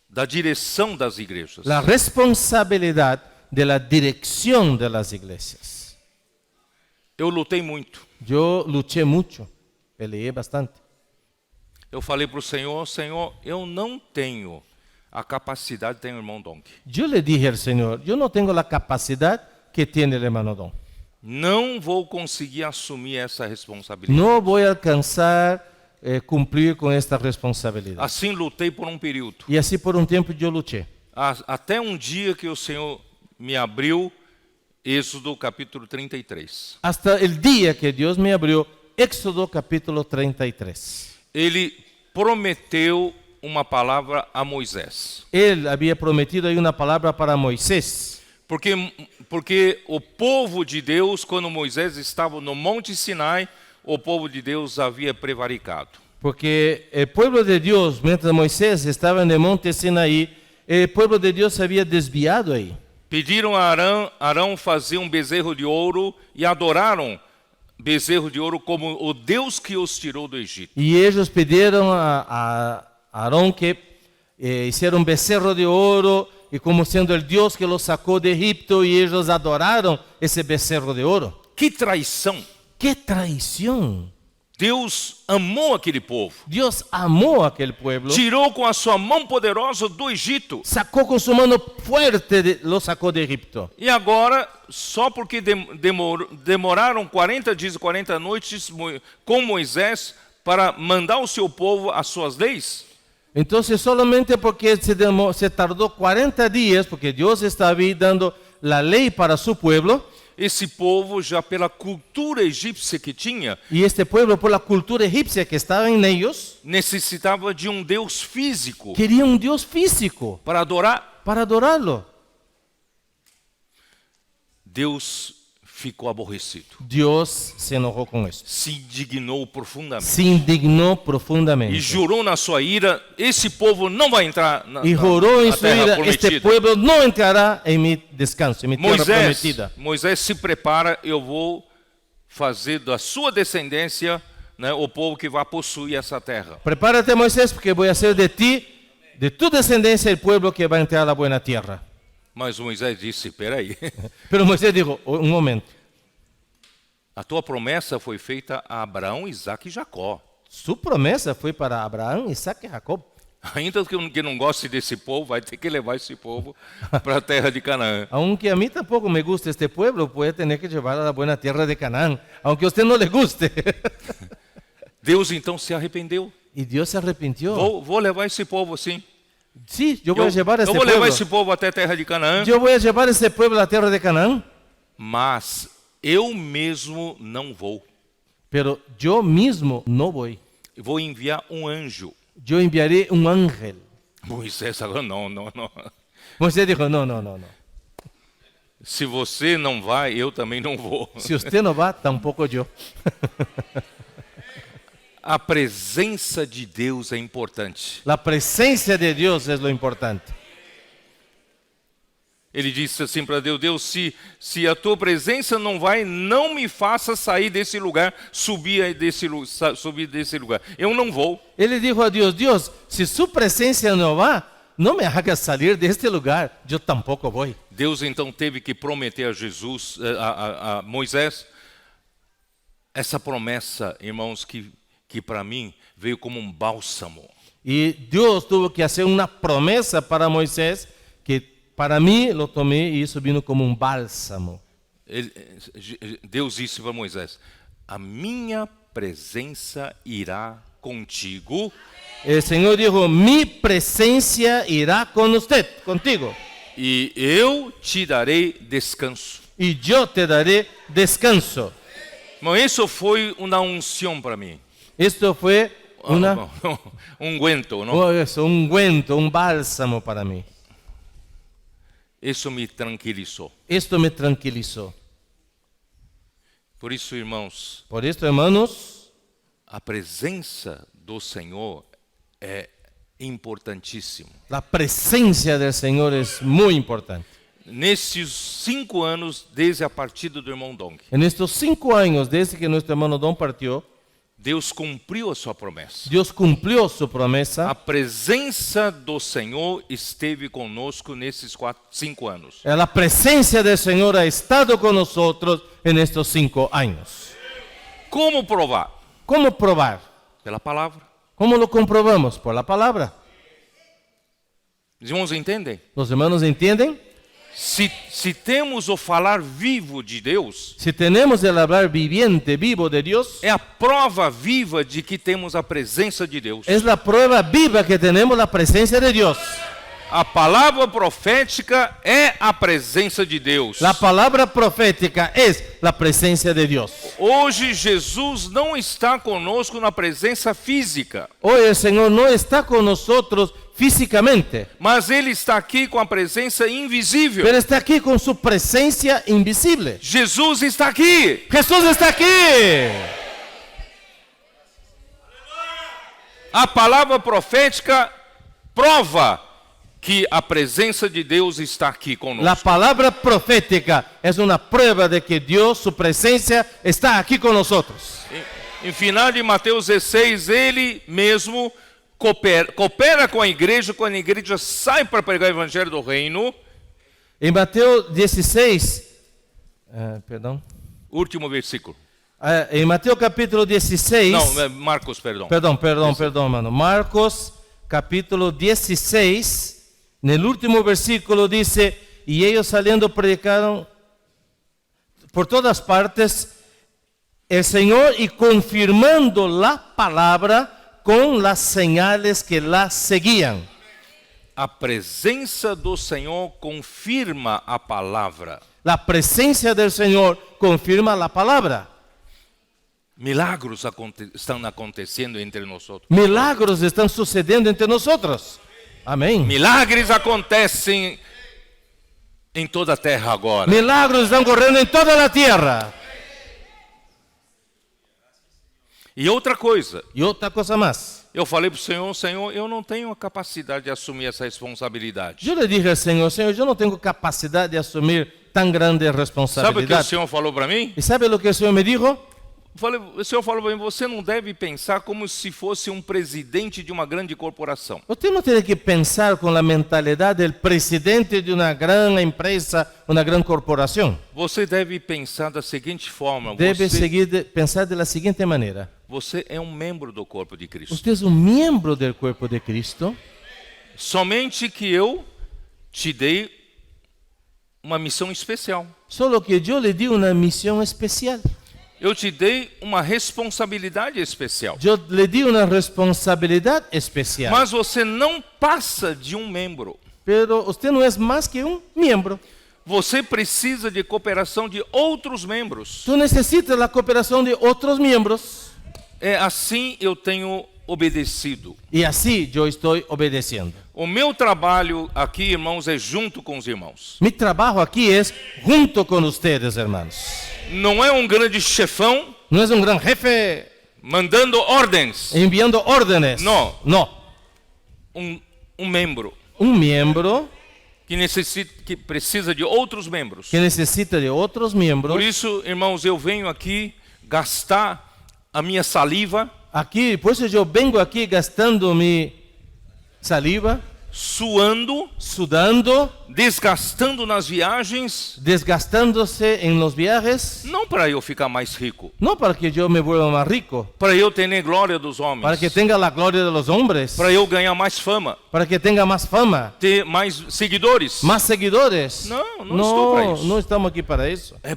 da direção das igrejas. La responsabilidad de la dirección de las iglesias. Eu lutei muito. Yo luché mucho, peleé bastante. Eu falei para o Senhor, Senhor, eu não tenho a capacidade que tem o irmão Dong. Yo le dije al Señor, yo no tengo la capacidad que tiene el hermano Don. Não vou conseguir assumir essa responsabilidade. No voy a alcanzar cumplir con esta responsabilidad. Assim lutei por um período. Y así por un tiempo yo luché. Até um dia que o Senhor me abriu Êxodo capítulo 33. Hasta el día que Dios me abrió Éxodo capítulo 33. Ele prometeu uma palavra a Moisés. Él había prometido ahí una palabra para Moisés. Porque o povo de Deus, quando Moisés estava no Monte Sinai, o povo de Deus havia prevaricado. Porque el pueblo de Dios, mientras Moisés estaba en el monte Sinaí, el pueblo de Dios se había desviado ahí. Pediram a Arão fazer um bezerro de ouro e adoraram bezerro de ouro como o Deus que os tirou do Egito. Y ellos pidieron a Aarón que hiciera un becerro de oro y como siendo el Dios que los sacó de Egipto, y ellos adoraron ese becerro de oro. Que traição! ¡Qué traición! Deus amou aquele povo. Dios amó a aquel pueblo, Tirou com a sua mão poderosa do Egito. sacó con su mano fuerte, lo sacó de Egipto. E agora, só porque demoraram 40 dias e 40 noites com Moisés para mandar o seu povo as suas leis, Entonces solamente porque se tardó 40 días, porque Dios estaba ahí dando la ley para su pueblo, esse povo, já pela cultura egípcia que tinha, y este pueblo por la cultura egipcia que estaba en ellos, necessitava de um Deus físico quería un Dios físico para adorar. para adorarlo. Deus ficou aborrecido, Dios se enojó con eso, se indignou profundamente se indignó e profundamente jurou na sua ira: esse povo não vai entrar na y juró en na su terra ira, prometida. este pueblo no entrará en mi descanso, en mi tierra prometida. Moisés se prepara, eu vou fazer da sua descendência, né, o povo que vai possuir essa terra. Prepárate, Moisés, porque voy a hacer de ti, de tu descendencia, el pueblo que va a entrar a la buena tierra. Mas Moisés disse: peraí, Pero Moisés dijo, un momento, a tua promessa foi feita a Abraão, Isaque e Jacó. su promesa fue para Abraham, Isaac y Jacob. Ainda que não goste desse povo, vai ter que levar esse povo para a terra de Canaã. Aunque a mí tampoco me guste este pueblo, puede tener que llevar a la buena tierra de Canaán, aunque a usted no le guste. Deus então se arrependeu. Y Dios se arrepintió. Vou levar esse povo sim. Sí, yo voy a llevar a Eu este vou levar pueblo. esse povo até a terra de Canaã, Yo voy a llevar ese pueblo a la tierra de Canaán, mas eu mesmo não vou. pero yo mismo no voy. Vou enviar um anjo. Yo enviaré un ángel. Moisés agora não. Moisés dijo, no, no, no, no. Se você não vai, eu também não vou. Si usted no va, tampoco yo. A presença de Deus é importante. La presencia de Dios es lo importante. Ele disse assim para Deus: Deus, se a tua presença não vai, não me faça sair desse lugar, subir desse lugar. Eu não vou. Él le dijo a Dios, Dios, si su presencia no va, no me hagas salir de este lugar, yo tampoco voy. Deus então teve que prometer a Jesus, a Moisés, essa promessa, irmãos, que para mim veio como um bálsamo. Y Dios tuvo que hacer una promesa para Moisés que para mí lo tomé y eso vino como un bálsamo. Deus disse para Moisés: a minha presença irá contigo. El Señor dijo, mi presencia irá con usted, contigo, E eu te darei descanso. y yo te daré descanso. Irmão, isso foi uma unção para mim. Esto fue un Unguento, não? ungüento, un bálsamo para mí. Isso me tranquilizou. Esto me tranquilizó. Por isso, irmãos, Por esto, hermanos, a presença do Senhor é importantíssimo. la presencia del Señor es muy importante. Nesses 5 anos, desde a partida do irmão Dong, En estos 5 años, desde que nuestro hermano Don partió, Deus cumpriu a sua promessa. Dios cumplió su A promesa. presença do Senhor esteve conosco nesses 5 anos. La presencia del Señor ha estado con nosotros en estos 5 años. Como provar? ¿Cómo probar? Pela palavra. ¿Cómo lo comprobamos? Por la palabra. Os irmãos entendem? ¿Los hermanos entienden? Se temos o falar vivo de Deus, Si tenemos el hablar viviente, vivo de Dios, é a prova viva de que temos a presença de Deus. es la prueba viva que tenemos la presencia de Dios. A palavra profética é a presença de Deus. La palabra profética es la presencia de Dios. Hoje Jesus não está conosco na presença física, Hoy el Señor no está con nosotros físicamente, mas Ele está aqui com a presença invisível. pero está aquí con su presencia invisible. Jesus está aqui. Jesús está aquí. A palavra profética prova que a presença de Deus está aqui conosco. La palabra profética es una prueba de que Dios, su presencia, está aquí con nosotros. Em final de Mateus 16, Ele mesmo coopera com a igreja, quando a igreja sai para pregar o evangelho do reino. En Mateo 16, perdón, Último versículo. Em Mateo capítulo 16. Não, Marcos, perdão. Perdão, mano. Marcos capítulo 16, no último versículo dice, y ellos saliendo predicaron por todas partes el Señor y confirmando la palabra con las señales que la seguían. A presença do Senhor confirma a palavra. La presencia del Señor confirma la palabra. Milagros estão acontecendo entre nós. Milagros están sucediendo entre nosotros. Amén. Milagres acontecem em toda a terra agora. Milagros están corriendo en toda la tierra. E outra coisa, Y otra cosa más. eu falei para o Senhor, Senhor, eu não tenho a capacidade de assumir essa responsabilidade. Yo le dije al Señor, Señor, yo no tengo capacidad de asumir tan grande Sabe o que o responsabilidad. Senhor falou para mim? ¿Y sabe lo que el Señor me dijo? O Senhor falou para mim, você não deve pensar como se fosse um presidente de uma grande corporação. Usted no tiene que pensar con la mentalidad del presidente de una gran empresa, una gran corporación. Você deve pensar da seguinte forma, Debe pensar de la siguiente manera. você é um membro do corpo de Cristo. Usted es un miembro del cuerpo de Cristo. Somente que eu te dei uma missão especial. Solo que yo le di una misión especial. Eu te dei uma responsabilidade especial. Yo le di una responsabilidad especial. Mas você não passa de um membro. Pero usted no es más que un miembro. Você precisa de cooperação de outros membros. Tú necesitas la cooperación de otros miembros. É assim eu tenho obedecido. Y así yo estoy obedeciendo. O meu trabalho aqui, irmãos, é junto com os irmãos. Mi trabajo aquí es junto con ustedes, hermanos. Não é um grande chefão No es un gran jefe mandando ordens. enviando órdenes. No. No. Um membro Un miembro que precisa de outros membros. que necesita de otros miembros. Por isso, irmãos, eu venho aqui gastar a minha saliva, Aquí, por eso yo vengo aquí gastando mi saliva, suando, sudando, desgastando nas viagens, desgastándose en los viajes. não para eu ficar mais rico, No para que yo me vuelva más rico, para eu ter glória dos homens, para que tenga la gloria de los hombres, para eu ganhar mais fama, para que tenga más fama, ter mais seguidores. más seguidores. No estou para isso. No estamos aquí para eso. É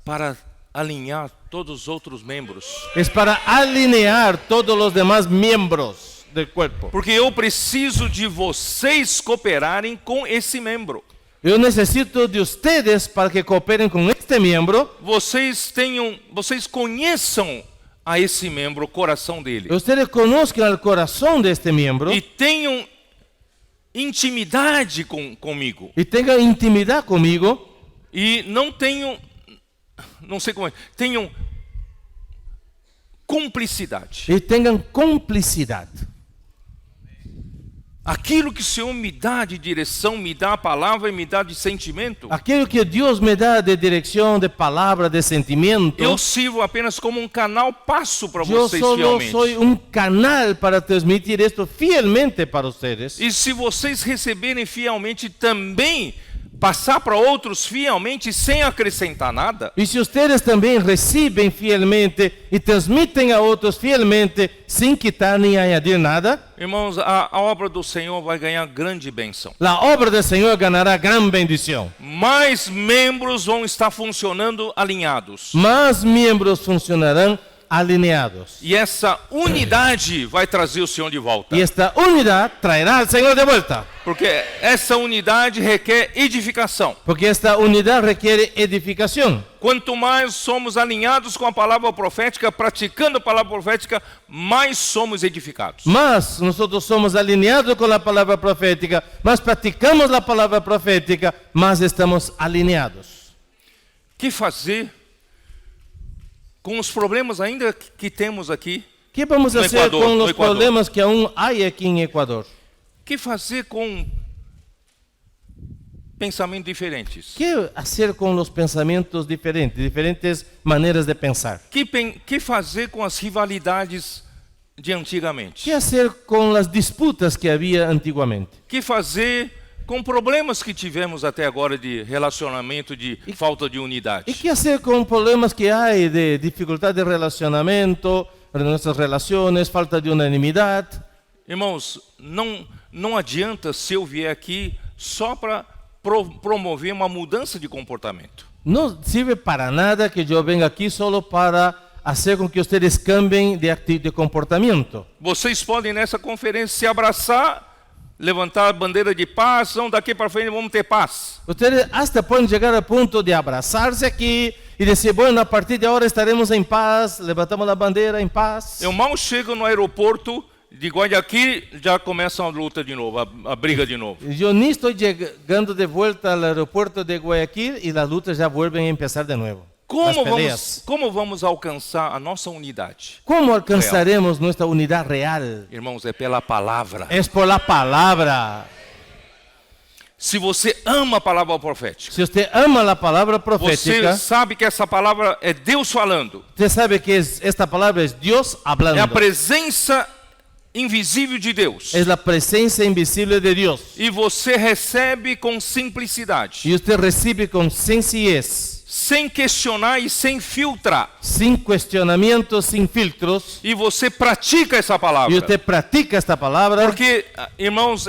para alinhar todos os outros membros. Es para alinear todos los demás miembros del cuerpo. Porque eu preciso de vocês cooperarem com esse membro. Yo necesito de ustedes para que cooperen con este miembro. Vocês conheçam a esse membro, o coração dele. Ustedes conozcan el corazón de este miembro E tenham intimidade comigo. y tengan intimidad conmigo. E não sei como é, tenham cumplicidade. Y tengan complicidad. Aquilo que o Senhor me dá de direção, me dá a palavra e me dá de sentimento, Aquello que Dios me da de dirección, de palabra, de sentimiento, eu sirvo apenas como um canal, passo para yo vocês solo fielmente. soy un canal para transmitir esto fielmente para ustedes. E se vocês receberem fielmente também, passar para outros fielmente sem acrescentar nada, Y si ustedes también reciben fielmente y transmiten a otros fielmente sin quitar ni añadir nada, irmãos, a obra do Senhor vai ganhar grande bênção. la obra del Señor ganará gran bendición. Mais membros vão estar funcionando alinhados. Más miembros funcionarán alineados. E essa unidade vai trazer o Senhor de volta. Y esta unidad traerá al Señor de vuelta. Porque essa unidade requer edificação. Porque esta unidad requiere edificación. Quanto mais somos alinhados com a palavra profética, praticando a palavra profética, mais somos edificados. Más nosotros somos alineados con la palabra profética, más practicamos la palabra profética, más estamos alineados. O que fazer com os problemas ainda que temos aqui? ¿Qué vamos a No hacer Ecuador, con no los Ecuador. problemas que aún hay aquí en Ecuador? O que fazer com pensamentos diferentes? ¿Qué hacer con los pensamientos diferentes, diferentes maneras de pensar? Que fazer com as rivalidades de antigamente? ¿Qué hacer con las disputas que había antiguamente? Que fazer com problemas que tivemos até agora de relacionamento, de falta de ¿Y unidade. qué hacer con problemas que hay de dificultad de relacionamiento, de nuestras relaciones, falta de unanimidad? Irmãos, não adianta se eu vier aqui só para promover uma mudança de comportamento. No sirve para nada que yo venga aquí solo para hacer con que ustedes cambien de comportamiento. Vocês podem nessa conferência se abraçar, levantar a bandeira de paz, não, daqui para frente vamos ter paz. Ustedes hasta pueden llegar al punto de abrazarse aquí y decir, bueno, a partir de ahora estaremos en paz, levantamos la bandera en paz. Eu mal chego no aeroporto de Guayaquil, já começa a luta de novo, a briga de novo. Yo ni estoy llegando de vuelta al aeropuerto de Guayaquil y las luchas ya vuelven a empezar de nuevo. Las peleas. Como vamos alcançar a nossa unidade? ¿Cómo alcanzaremos nuestra unidad real? Irmãos, é pela palavra. Es por la palabra. Se você ama a palavra profética, Si usted ama la palabra você profética, sabe que essa palavra é Deus falando. usted sabe que esta palabra es Dios É a hablando. presença invisível de Deus. Es la presencia invisible de Dios. E você recebe com simplicidade, Y usted recibe con sencillez, sem questionar e sem filtrar. sin cuestionamientos, sin filtros. E você pratica essa Y palavra. usted practica esta palabra. Porque, irmãos,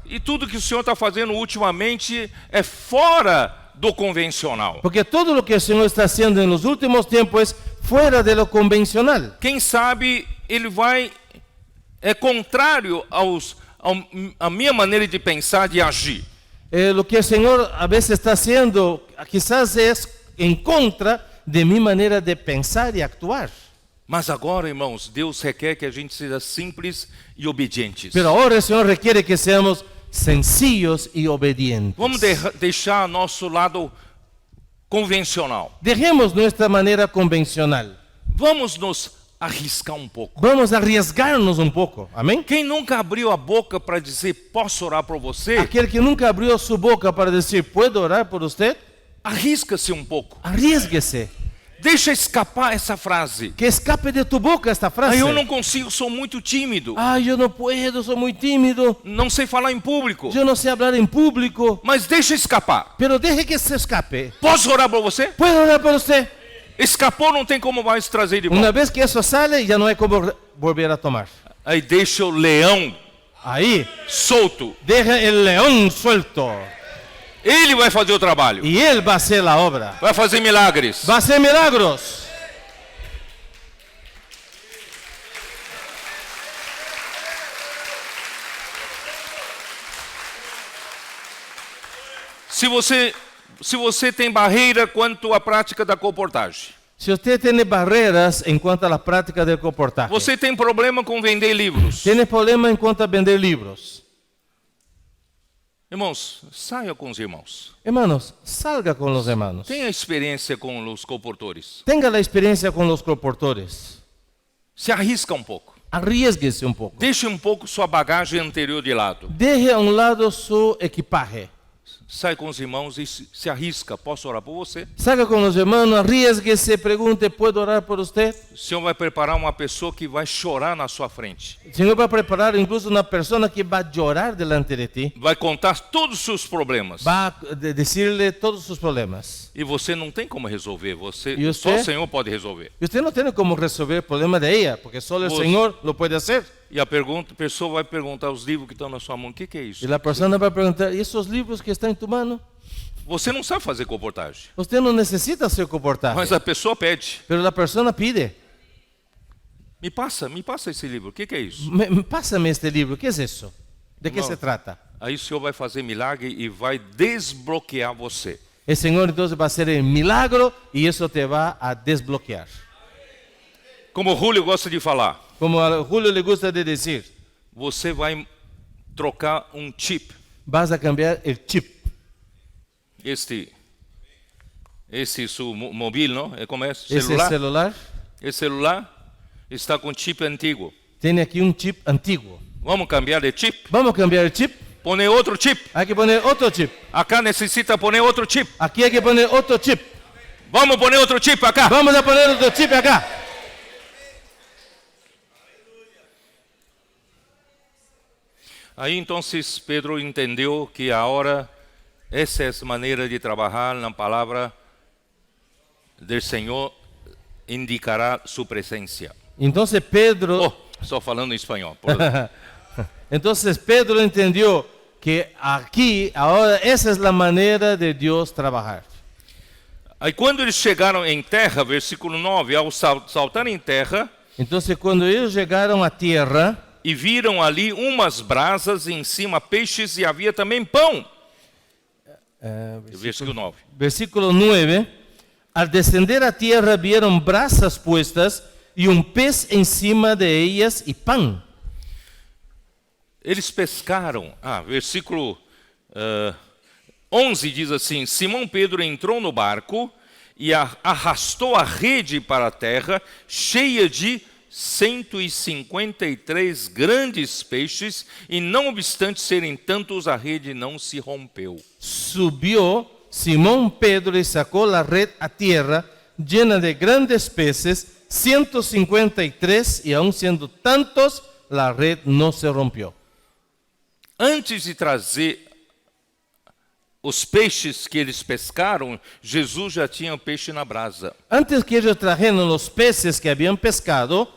e tudo que o Senhor está fazendo ultimamente é fora do convencional. Porque todo lo que el Señor está haciendo en los últimos tiempos es fuera de lo convencional. Quem sabe ele é contrário à minha maneira de pensar, de agir. Lo que el Señor a veces está haciendo quizás es en contra de mi manera de pensar y actuar. Mas agora, irmãos, Deus requer que a gente seja simples e obedientes. Pero ahora el Señor requiere que seamos sencillos y obedientes. Vamos deixar nosso lado convencional. Dejemos nuestra manera convencional. Vamos nos arriscar um pouco. Vamos a arriesgarnos un poco. Amén. Quem nunca abriu a boca para dizer, posso orar por você? Aquel que nunca abrió su boca para decir, ¿puedo orar por usted? Arrisca-se um pouco. Arriesguese. Deixa escapar essa frase. Que escape de tu boca esta frase. Eu não consigo, sou muito tímido. Yo no puedo, soy muy tímido. Não sei falar em público. Yo no sé hablar en público. Mas deixa escapar. Pero deje que se escape. Posso orar por você? ¿Puedo orar por usted? Escapou, não tem como mais trazer de Una volta. vez que eso sale, ya no hay como volver a tomar. Aí deixa o leão Ahí, solto. deja el león suelto. Ele vai fazer o trabalho. Y él va a hacer la obra. Vai fazer milagres. Va a hacer milagros. Se você tem barreira quanto à prática da comportagem. Si usted tiene barreras en cuanto a la práctica del comportaje, Você tem problema com vender livros. tiene problema en cuanto a vender libros, Irmãos, saia com os irmãos. hermanos, salga con los hermanos. Tenha experiência com os comportores. Tenga la experiencia con los comportores. Se arrisca um pouco. Arriesguese un poco. Deixe um pouco sua bagagem anterior de lado. Deje a un lado su equipaje. Sai com os irmãos e se arrisca. Posso orar por você? Salga con los hermanos, arriesguese, pregunte, ¿puedo orar por usted? O Senhor vai preparar uma pessoa que vai chorar na sua frente. El Señor va a preparar incluso una persona que va a llorar delante de ti. Vai contar todos os seus problemas. Va a decirle todos sus problemas. E você não tem como resolver. E Só você? o Senhor pode resolver. Y usted no tiene cómo resolver el problema de ella, porque solo el Vos- Señor lo puede hacer. E a pessoa vai perguntar os livros que estão na sua mão. O que é isso? Y la persona va a preguntar, ¿y esos libros que están en tu mano? Você não sabe fazer comportagem. Usted no necesita ser comportado, Mas a pessoa pede. pero la persona pide, Me passa esse livro. O que é isso? Pásame este libro, ¿qué es eso? ¿De qué No. se trata? Aí o Senhor vai fazer milagre e vai desbloquear você. El Señor entonces va a hacer el milagro y eso te va a desbloquear. Como o Julio gosta de falar, Como a Julio le gusta de decir, você vai trocar um chip. vas a cambiar el chip. Esse seu móvel, não? Como é? Ese Celular? celular Esse celular está com chip antigo. tiene aquí un chip antiguo. Vamos cambiar de chip? Vamos a cambiar el chip. Poner outro chip. Hay que poner otro chip. Acá necessita poner outro chip. Aquí hay que poner otro chip. Vamos poner outro chip acá. Vamos a poner otro chip acá. Aí então Pedro entendeu que agora essa é a maneira de trabalhar na palavra do Senhor, indicará sua presença. Entonces Pedro, Oh, estou falando em espanhol. Perdão. entonces Pedro entendió que aquí, ahora, esa es la manera de Dios trabajar. Aí quando eles chegaram em terra, versículo 9, ao saltar em terra, Entonces cuando ellos llegaron a tierra, e viram ali umas brasas, em cima peixes, e havia também pão. Versículo 9. versículo 9, al descender a tierra vieron brasas puestas y un pez encima de ellas y pan. Eles pescaram. Versículo 11 diz assim: Simão Pedro entrou no barco e arrastou a rede para a terra, cheia de 153 grandes peixes, e não obstante serem tantos, a rede não se rompeu. Subió Simón Pedro y sacó la red a tierra llena de grandes peces, 153, y aun siendo tantos, la red no se rompió. Antes de trazer os peixes que eles pescaram, Jesus já tinha o peixe na brasa. Antes que ellos trajeron los peces que habían pescado,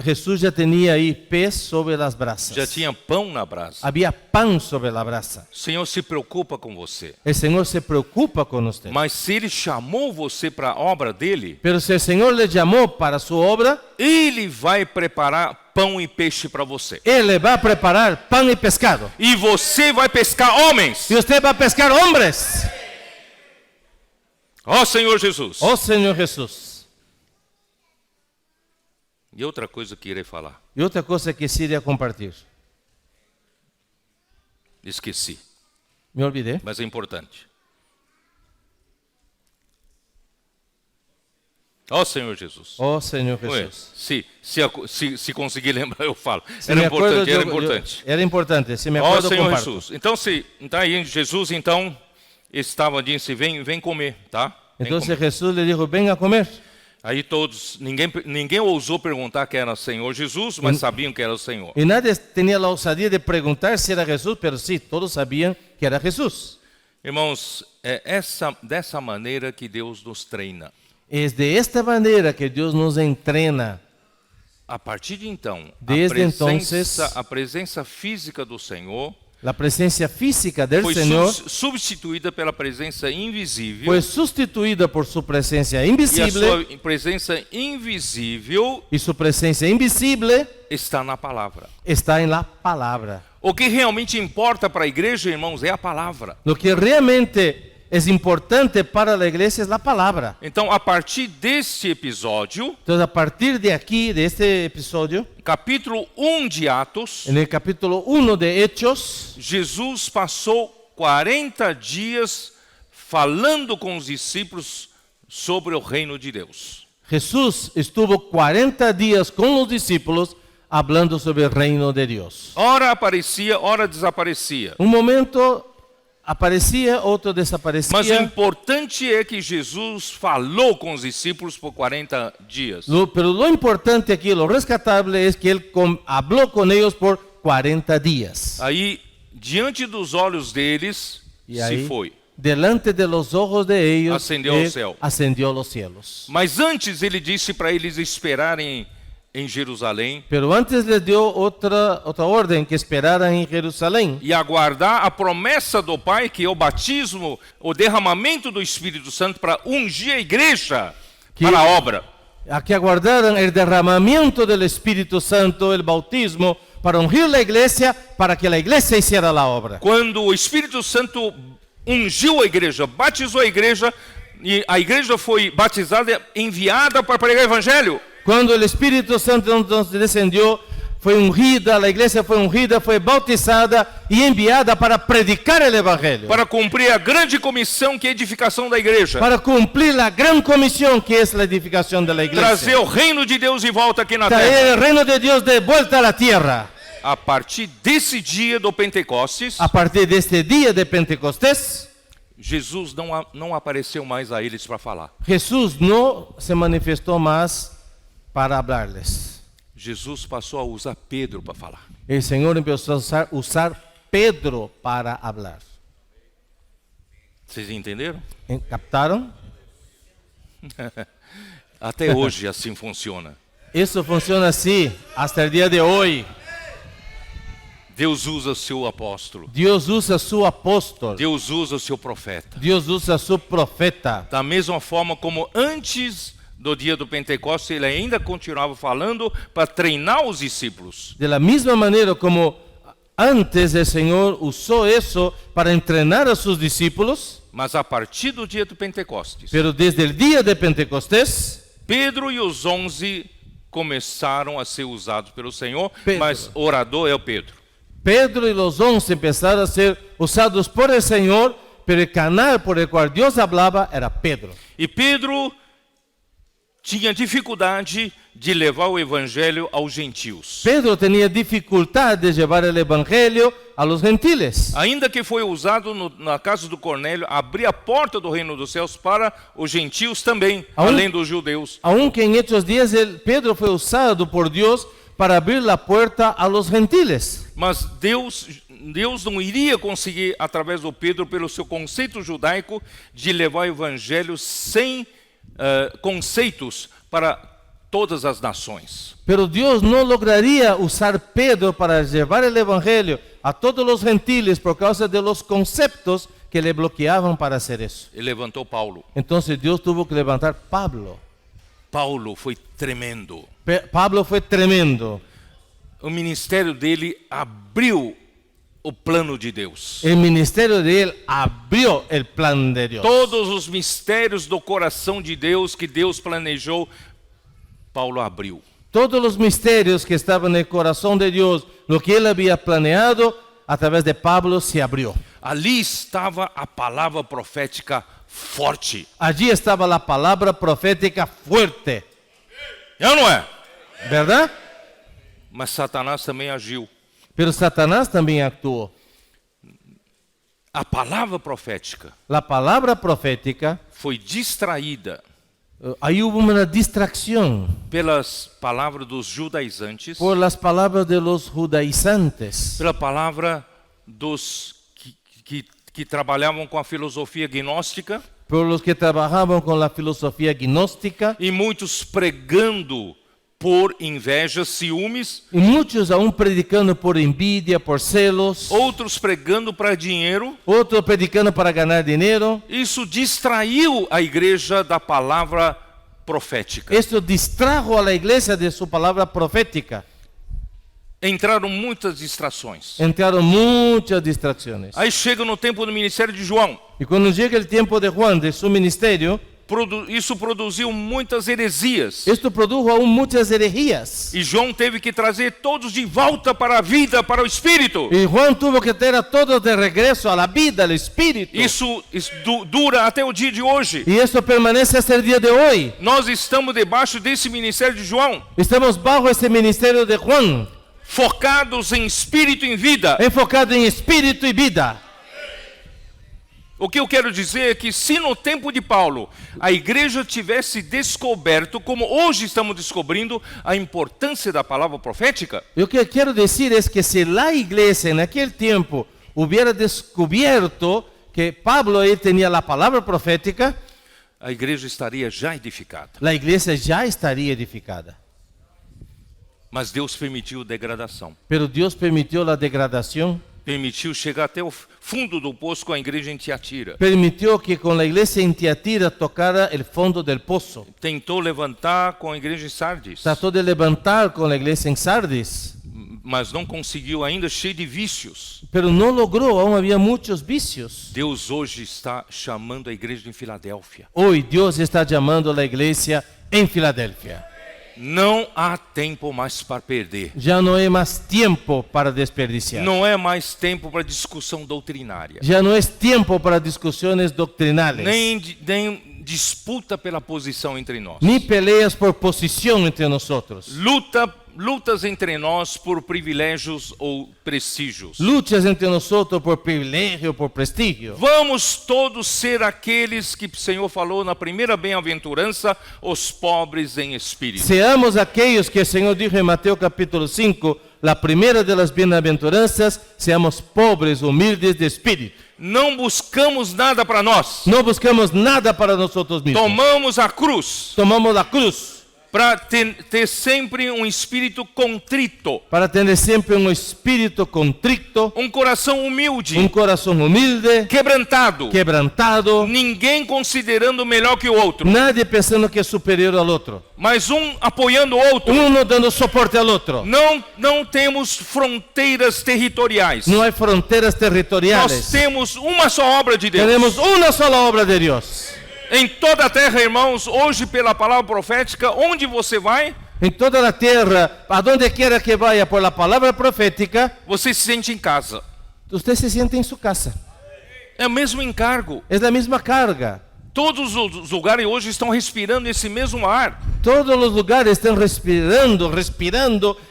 Jesús ya tenía ahí pez sobre las brasas. Já tinha pão na brasa. Había pan sobre la brasa. O Senhor se preocupa com você. El Señor se preocupa con usted. Mas se Ele chamou você para a obra dele, Pero si el Señor le llamó para su obra, Ele vai preparar pão e peixe para você. Él le va a preparar pan y pescado. E você vai pescar homens. Y usted va a pescar hombres. Ó Senhor Jesus. Oh Señor Jesús. E outra coisa que irei falar. Y otra cosa que quisiera compartir. Esqueci, Me olvidé. mas é importante. Ó Senhor Jesus. Oh Señor Ué, Jesús. se conseguir lembrar, eu falo. Si Era me acuerdo, importante, era yo- importante. Era importante. Si me Ó acuerdo, Senhor comparto. Jesus. Então, tá aí, Jesus, então, estava disse, vem comer, tá? Vem Entonces comer. Jesús le dijo, ven a comer. Aí todos, ninguém ousou perguntar que era Senhor Jesus, mas sabiam que era o Senhor. Y nadie tenía la osadía de preguntar si era Jesús, pero sí, todos sabían que era Jesús. Irmãos, é dessa maneira que Deus nos treina. Es de esta manera que Dios nos entrena. A partir de então, Desde entonces, a presença física do Senhor la presencia física del foi Señor substituída pela presença invisível. fue sustituida por su presencia E a invisible, sua presença invisível y su presencia invisible está na palavra. está en la palabra. O que realmente importa para a igreja, irmãos, é a palavra. Lo que realmente es importante para la iglesia es la palabra. Então, a partir deste episódio, Entonces, a partir de aquí, de este episodio, capítulo 1 de Atos, en el capítulo 1 de Hechos, Jesus passou 40 dias falando com os discípulos sobre o reino de Deus. Jesús estuvo 40 días con los discípulos hablando sobre el reino de Dios. Ora aparecia, ora desaparecia. Un momento aparecía, otro Mas o desaparecía. importante é que Jesus falou com os discípulos por 40 dias. Pero lo importante aquí, lo rescatable, es que él habló con ellos por 40 días. Aí, diante dos olhos deles, Y se ahí, foi. delante de los ojos de ellos, Ascendió al él cielo. ascendió a los cielos. Mas antes ele disse para eles esperarem em Jerusalém Pero antes les dio otra orden, que esperaran en Jerusalén e aguardar a promessa do Pai, que é o batismo, o derramamento do Espírito Santo para ungir a igreja para a obra. a que aguardaran el derramamiento del Espíritu Santo, el bautismo, para ungir la iglesia, para que la iglesia hiciera la obra. Quando o Espírito Santo ungiu a igreja, batizou a igreja, e a igreja foi batizada, enviada para pregar o evangelho. Cuando el Espíritu Santo entonces descendió, fue ungida, la iglesia fue ungida, fue bautizada y enviada para predicar el Evangelio. Para cumprir a grande comissão que é a edificação da igreja. Para cumplir la gran comisión que es la edificación de la Trazer iglesia. o reino de Deus de volta aqui na terra. Traer el reino de Dios de vuelta a la tierra. A partir desse dia do Pentecostes, A partir de este día de Pentecostés, Jesus não apareceu mais a eles para falar. Jesús no se manifestó más para hablarles. Jesus passou a usar Pedro para falar. El Señor empezó a usar Pedro para hablar. Vocês entenderam? ¿Captaron? Até hoje assim funciona. Eso funciona así hasta el día de hoy. Deus usa o seu apóstolo. Dios usa su apóstol. Deus usa o seu profeta. Dios usa su profeta. Da mesma forma como antes do dia do Pentecostes, ele ainda continuava falando para treinar os discípulos. De la misma manera como antes el Señor usó eso para entrenar a sus discípulos, Mas a partir do dia do Pentecostes, pero desde el día de Pentecostés, Pedro e os 11 começaram a ser usados pelo Senhor, Pedro. mas o orador é o Pedro. Pedro y los 11 empezaron a ser usados por el Señor, pero el canal por el cual Dios hablaba era Pedro. E Pedro tinha dificuldade de levar o evangelho aos gentios. Pedro tenía dificultad de llevar el evangelio a los gentiles. Ainda que foi usado na casa do Cornélio, abrir a porta do reino dos céus para os gentios também, além dos judeus. Aunque en estos días Pedro fue usado por Dios para abrir la puerta a los gentiles. Mas Deus não iria conseguir, através do Pedro, pelo seu conceito judaico, de levar o evangelho sem conceitos para todas as nações. Pero Dios no lograría usar Pedro para llevar el evangelio a todos los gentiles por causa de los conceptos que le bloqueaban para hacer eso. Ele levantou Paulo. Entonces Dios tuvo que levantar Pablo. Paulo foi tremendo. Pablo fue tremendo. O ministério dele abriu o plano de Deus. El ministerio de él abrió el plan de Dios. Todos os mistérios do coração de Deus que Deus planejou, Paulo abriu. Todos los misterios que estaban en el corazón de Dios, lo que él había planeado, a través de Pablo se abrió. Ali estava a palavra profética forte. Allí estaba la palabra profética fuerte, É ou não é? ¿verdad? Mas Satanás também agiu. Pero Satanás también actuó. A palavra profética La palabra profética, foi distraída ahí hubo una distracción pelas palavras dos judaizantes, por las palabras de los judaizantes, pela palavra dos que trabalhavam com a filosofia gnóstica, por los que trabajaban con la filosofía gnóstica, e muitos pregando por inveja, ciúmes, y muchos aún predicando por envidia, por celos, outros pregando para dinheiro. otros predicando para ganar dinero. Isso distraiu a igreja da palavra profética. Esto distrajo a la iglesia de su palabra profética. Entraram muitas distrações. Entraron muchas distracciones. Aí chega no tempo do ministério de João. Y cuando llega el tiempo de Juan, de su ministerio, Isso produziu muitas heresias. esto produjo aún muchas herejías. E João teve que trazer todos de volta para a vida, para o Espírito. Y Juan tuvo que traer a todos de regreso a la vida, al espíritu. Isso dura até o dia de hoje. Y esto permanece hasta el día de hoy. Nós estamos debaixo desse ministério de João, Estamos bajo este ministerio de Juan, focados em espírito e em vida. enfocado en espíritu y vida. O que eu quero dizer é que se no tempo de Paulo a igreja tivesse descoberto, como hoje estamos descobrindo, a importância da palavra profética, Lo que quiero decir es que si la iglesia en aquel tiempo hubiera descubierto que Pablo ahí tenía la palabra profética, a igreja estaria já edificada. la iglesia ya estaría edificada. Mas Deus permitiu degradação. Pero Dios permitió la degradación, Permitiu chegar até o fundo do poço com a igreja em Tiatira. permitió que con la iglesia en Tiatira tocara el fondo del pozo. Tentou levantar com a igreja em Sardis, Trató de levantar con la iglesia en Sardis, mas não conseguiu ainda, cheio de vícios. pero no logró, aún había muchos vicios. Deus hoje está chamando a igreja em Filadélfia. Hoy Dios está llamando a la iglesia en Filadelfia. Não há tempo mais para perder. Ya no hay más tiempo para desperdiciar. Não é mais tempo para discussão doutrinária. Ya no es tiempo para discusiones doctrinales, Nem disputa pela posição entre nós. ni peleas por posición entre nosotros. Luta lutas entre nós por privilégios ou prestígios. luchas entre nosotros por privilegio, por prestigio. Vamos todos ser aqueles que o Senhor falou na primeira bem-aventurança, os pobres em espírito. Seamos aquellos que el Señor dijo en Mateo capítulo 5, la primera de las bienaventuranzas, seamos pobres, humildes de espíritu. Não buscamos nada para nós. No buscamos nada para nosotros mismos. Tomamos a cruz Tomamos la cruz para ter sempre um espírito contrito, para tener siempre un espíritu contrito, um coração humilde, un corazón humilde, quebrantado. quebrantado, Ninguém considerando melhor que o outro, nadie pensando que es superior al otro, mas um apoiando o outro. uno dando soporte al otro. Não temos fronteiras territoriais. No hay fronteras Nós territoriales. temos uma só obra de Deus. Tenemos una sola obra de Dios. Em toda a terra, irmãos, hoje pela palavra profética, onde você vai, En toda la tierra, a donde quiera que vaya por la palabra profética, você se sente em casa. usted se siente en su casa. É o mesmo encargo. Es la misma carga. Todos os lugares hoje estão respirando esse mesmo ar. Todos los lugares están respirando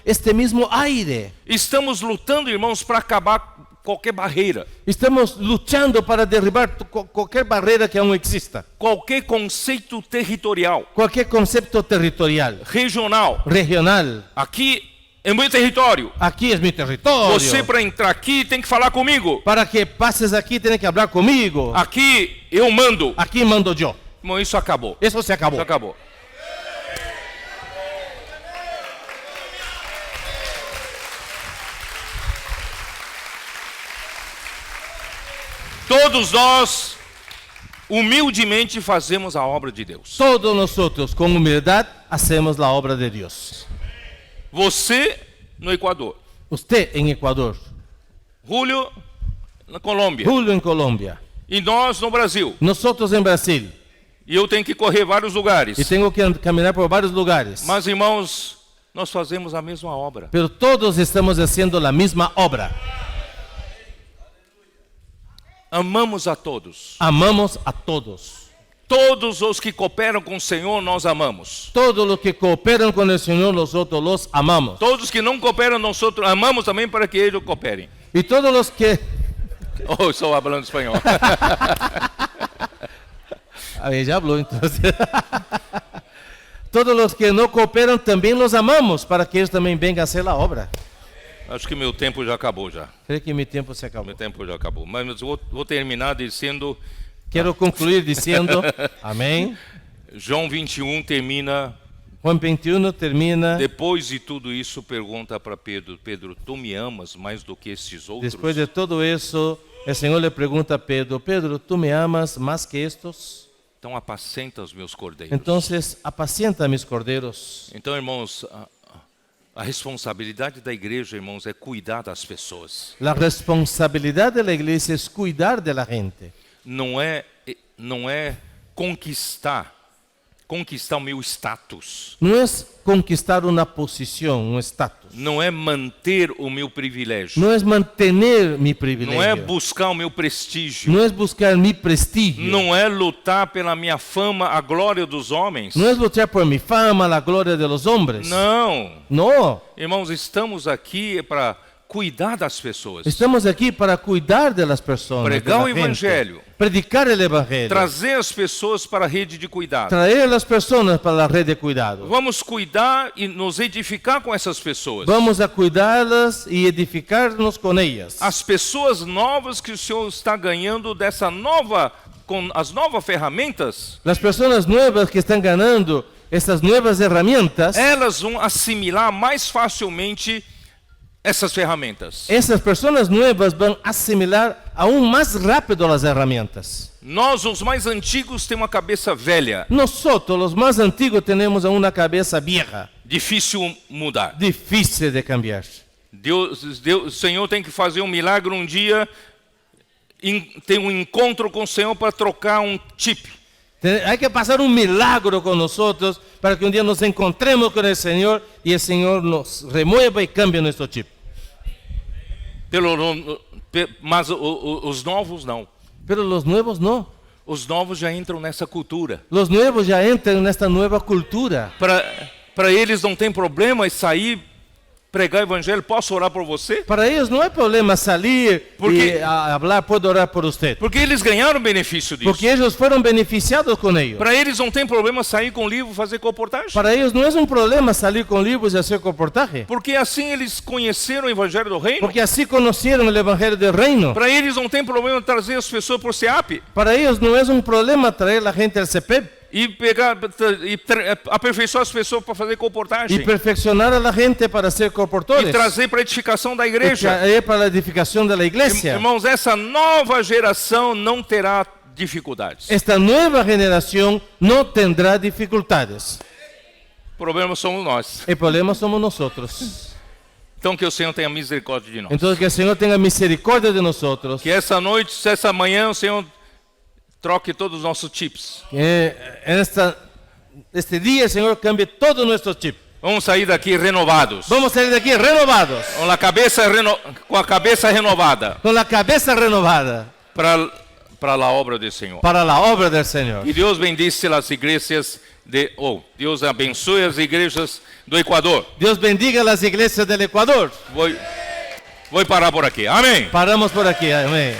este mismo aire. Estamos lutando, irmãos, para acabar qualquer barreira, Estamos luchando para derribar cualquier barrera que aún exista, qualquer conceito territorial, cualquier concepto territorial, regional. regional. Aqui é meu território. Aquí es mi territorio. Você, para entrar aqui, tem que falar comigo. Para que pases aquí tienes que hablar conmigo. Aqui eu mando. Aquí mando yo. Irmão, isso acabou. Eso se acabó. Isso acabou. Todos nós, humildemente, fazemos a obra de Deus. Todos nosotros con humildad hacemos la obra de Dios. Você no Equador, Usted en Ecuador, Julio na Colômbia Julio en Colombia, e nós no Brasil. nosotros en Brasil. E eu tenho que correr vários lugares. Y tengo que caminar por varios lugares. Mas, irmãos, nós fazemos a mesma obra. Pero todos estamos haciendo la misma obra. Amamos a todos. Amamos a todos. Todos os que cooperam com o Senhor, nós amamos. Todos los que cooperan con el Señor, nosotros los amamos. Todos que não cooperam, nós amamos também para que eles cooperem. Y todos los que... Oh, estou falando espanhol. A ver, ya habló entonces. Todos los que no cooperan también los amamos para que ellos también vengan a hacer la obra. Acho que meu tempo já acabou já. Creo que mi tiempo se acabó. Meu tempo já acabou. Mas vou terminar dizendo, Quiero concluir diciendo, amén. João 21 termina, Juan 21 termina, depois de tudo isso, pergunta para Pedro, Pedro, tu me amas mais do que estes outros? después de todo eso, el Señor le pregunta a Pedro, Pedro, ¿tú me amas más que estos? Então apacenta os meus cordeiros. Entonces, apacienta mis corderos. Então, irmãos, a responsabilidade da igreja, irmãos, é cuidar das pessoas. La responsabilidad de la iglesia es cuidar de la gente. Não é conquistar o meu status. No es conquistar una posición, un estatus. Não é manter o meu privilégio. No es mantener mi Não é privilegio. buscar o meu prestígio. No es buscar mi prestigio. Não é lutar pela minha fama, a glória dos homens. No es luchar por mi fama, la gloria de los hombres. Não. No. Irmãos, estamos aqui para cuidar das pessoas. Estamos aquí para cuidar de las personas. Pregar de la o gente. evangelho. Predicar el evangelio. Trazer as pessoas para a rede de cuidado. Traer a las personas para la red de cuidado. Vamos cuidar e nos edificar com essas pessoas. Vamos a cuidarlas y edificarnos con ellas. As pessoas novas que o Senhor está ganhando dessa nova, com as novas ferramentas, Las personas nuevas que están ganando estas nuevas herramientas, elas vão assimilar mais facilmente essas ferramentas. esas personas nuevas van a asimilar aún más rápido las herramientas. Nós, os mais antigos, temos uma cabeça velha, Nosotros, los más antiguos, tenemos aún una cabeza vieja, difícil mudar. difícil de cambiar. Deus, o Senhor tem que fazer um milagre um dia, tem um encontro com o Senhor para trocar um chip. Hay que pasar un milagro con nosotros para que un día nos encontremos con el Señor y el Señor nos remueva y cambie nuestro chip. Mas os novos não. Pero los nuevos no. Os novos já entram nessa cultura. Los nuevos ya entran en esta nueva cultura. Para eles não tem problema em sair pregar o evangelho, posso orar por você? Para ellos no hay problema salir Porque- y hablar, puedo orar por usted. Porque eles ganharam benefício disso. Porque ellos fueron beneficiados con ello. Para eles não tem problema sair com livro, fazer comportagem. Para ellos no es un problema salir con libros y hacer reportaje. Porque assim eles conheceram o evangelho do reino. Porque así conocieron el Evangelio del Reino. Para eles não tem problema trazer as pessoas por SEAP Para ellos no es un problema traer la gente al CEPEP e aperfeiçoar as pessoas para fazer y comportagem perfeccionar a la gente para ser e comportores. trazer para a edificação da Y igreja. traer para la edificación de la iglesia. Irmãos, essa nova geração não terá dificuldades. Esta nueva generación no tendrá dificultades. O problema somos nós. El problema somos nosotros. Então que o Senhor tenha misericórdia de nós. Entonces que el Señor tenga misericordia de nosotros. Que essa noite, essa manhã, o Senhor troque todos os nossos chips. Que este día el Señor cambie todos nuestros chips. Vamos sair daqui renovados. Vamos a salir de aquí renovados. Com a cabeça renovada Con la cabeza renovada para a obra do Senhor. para la obra del Señor. E Deus bendice as igrejas Deus abençoe as igrejas do Equador. Dios bendiga las iglesias del Ecuador. Vou parar por aqui. Amém. Paramos por aquí. Amén.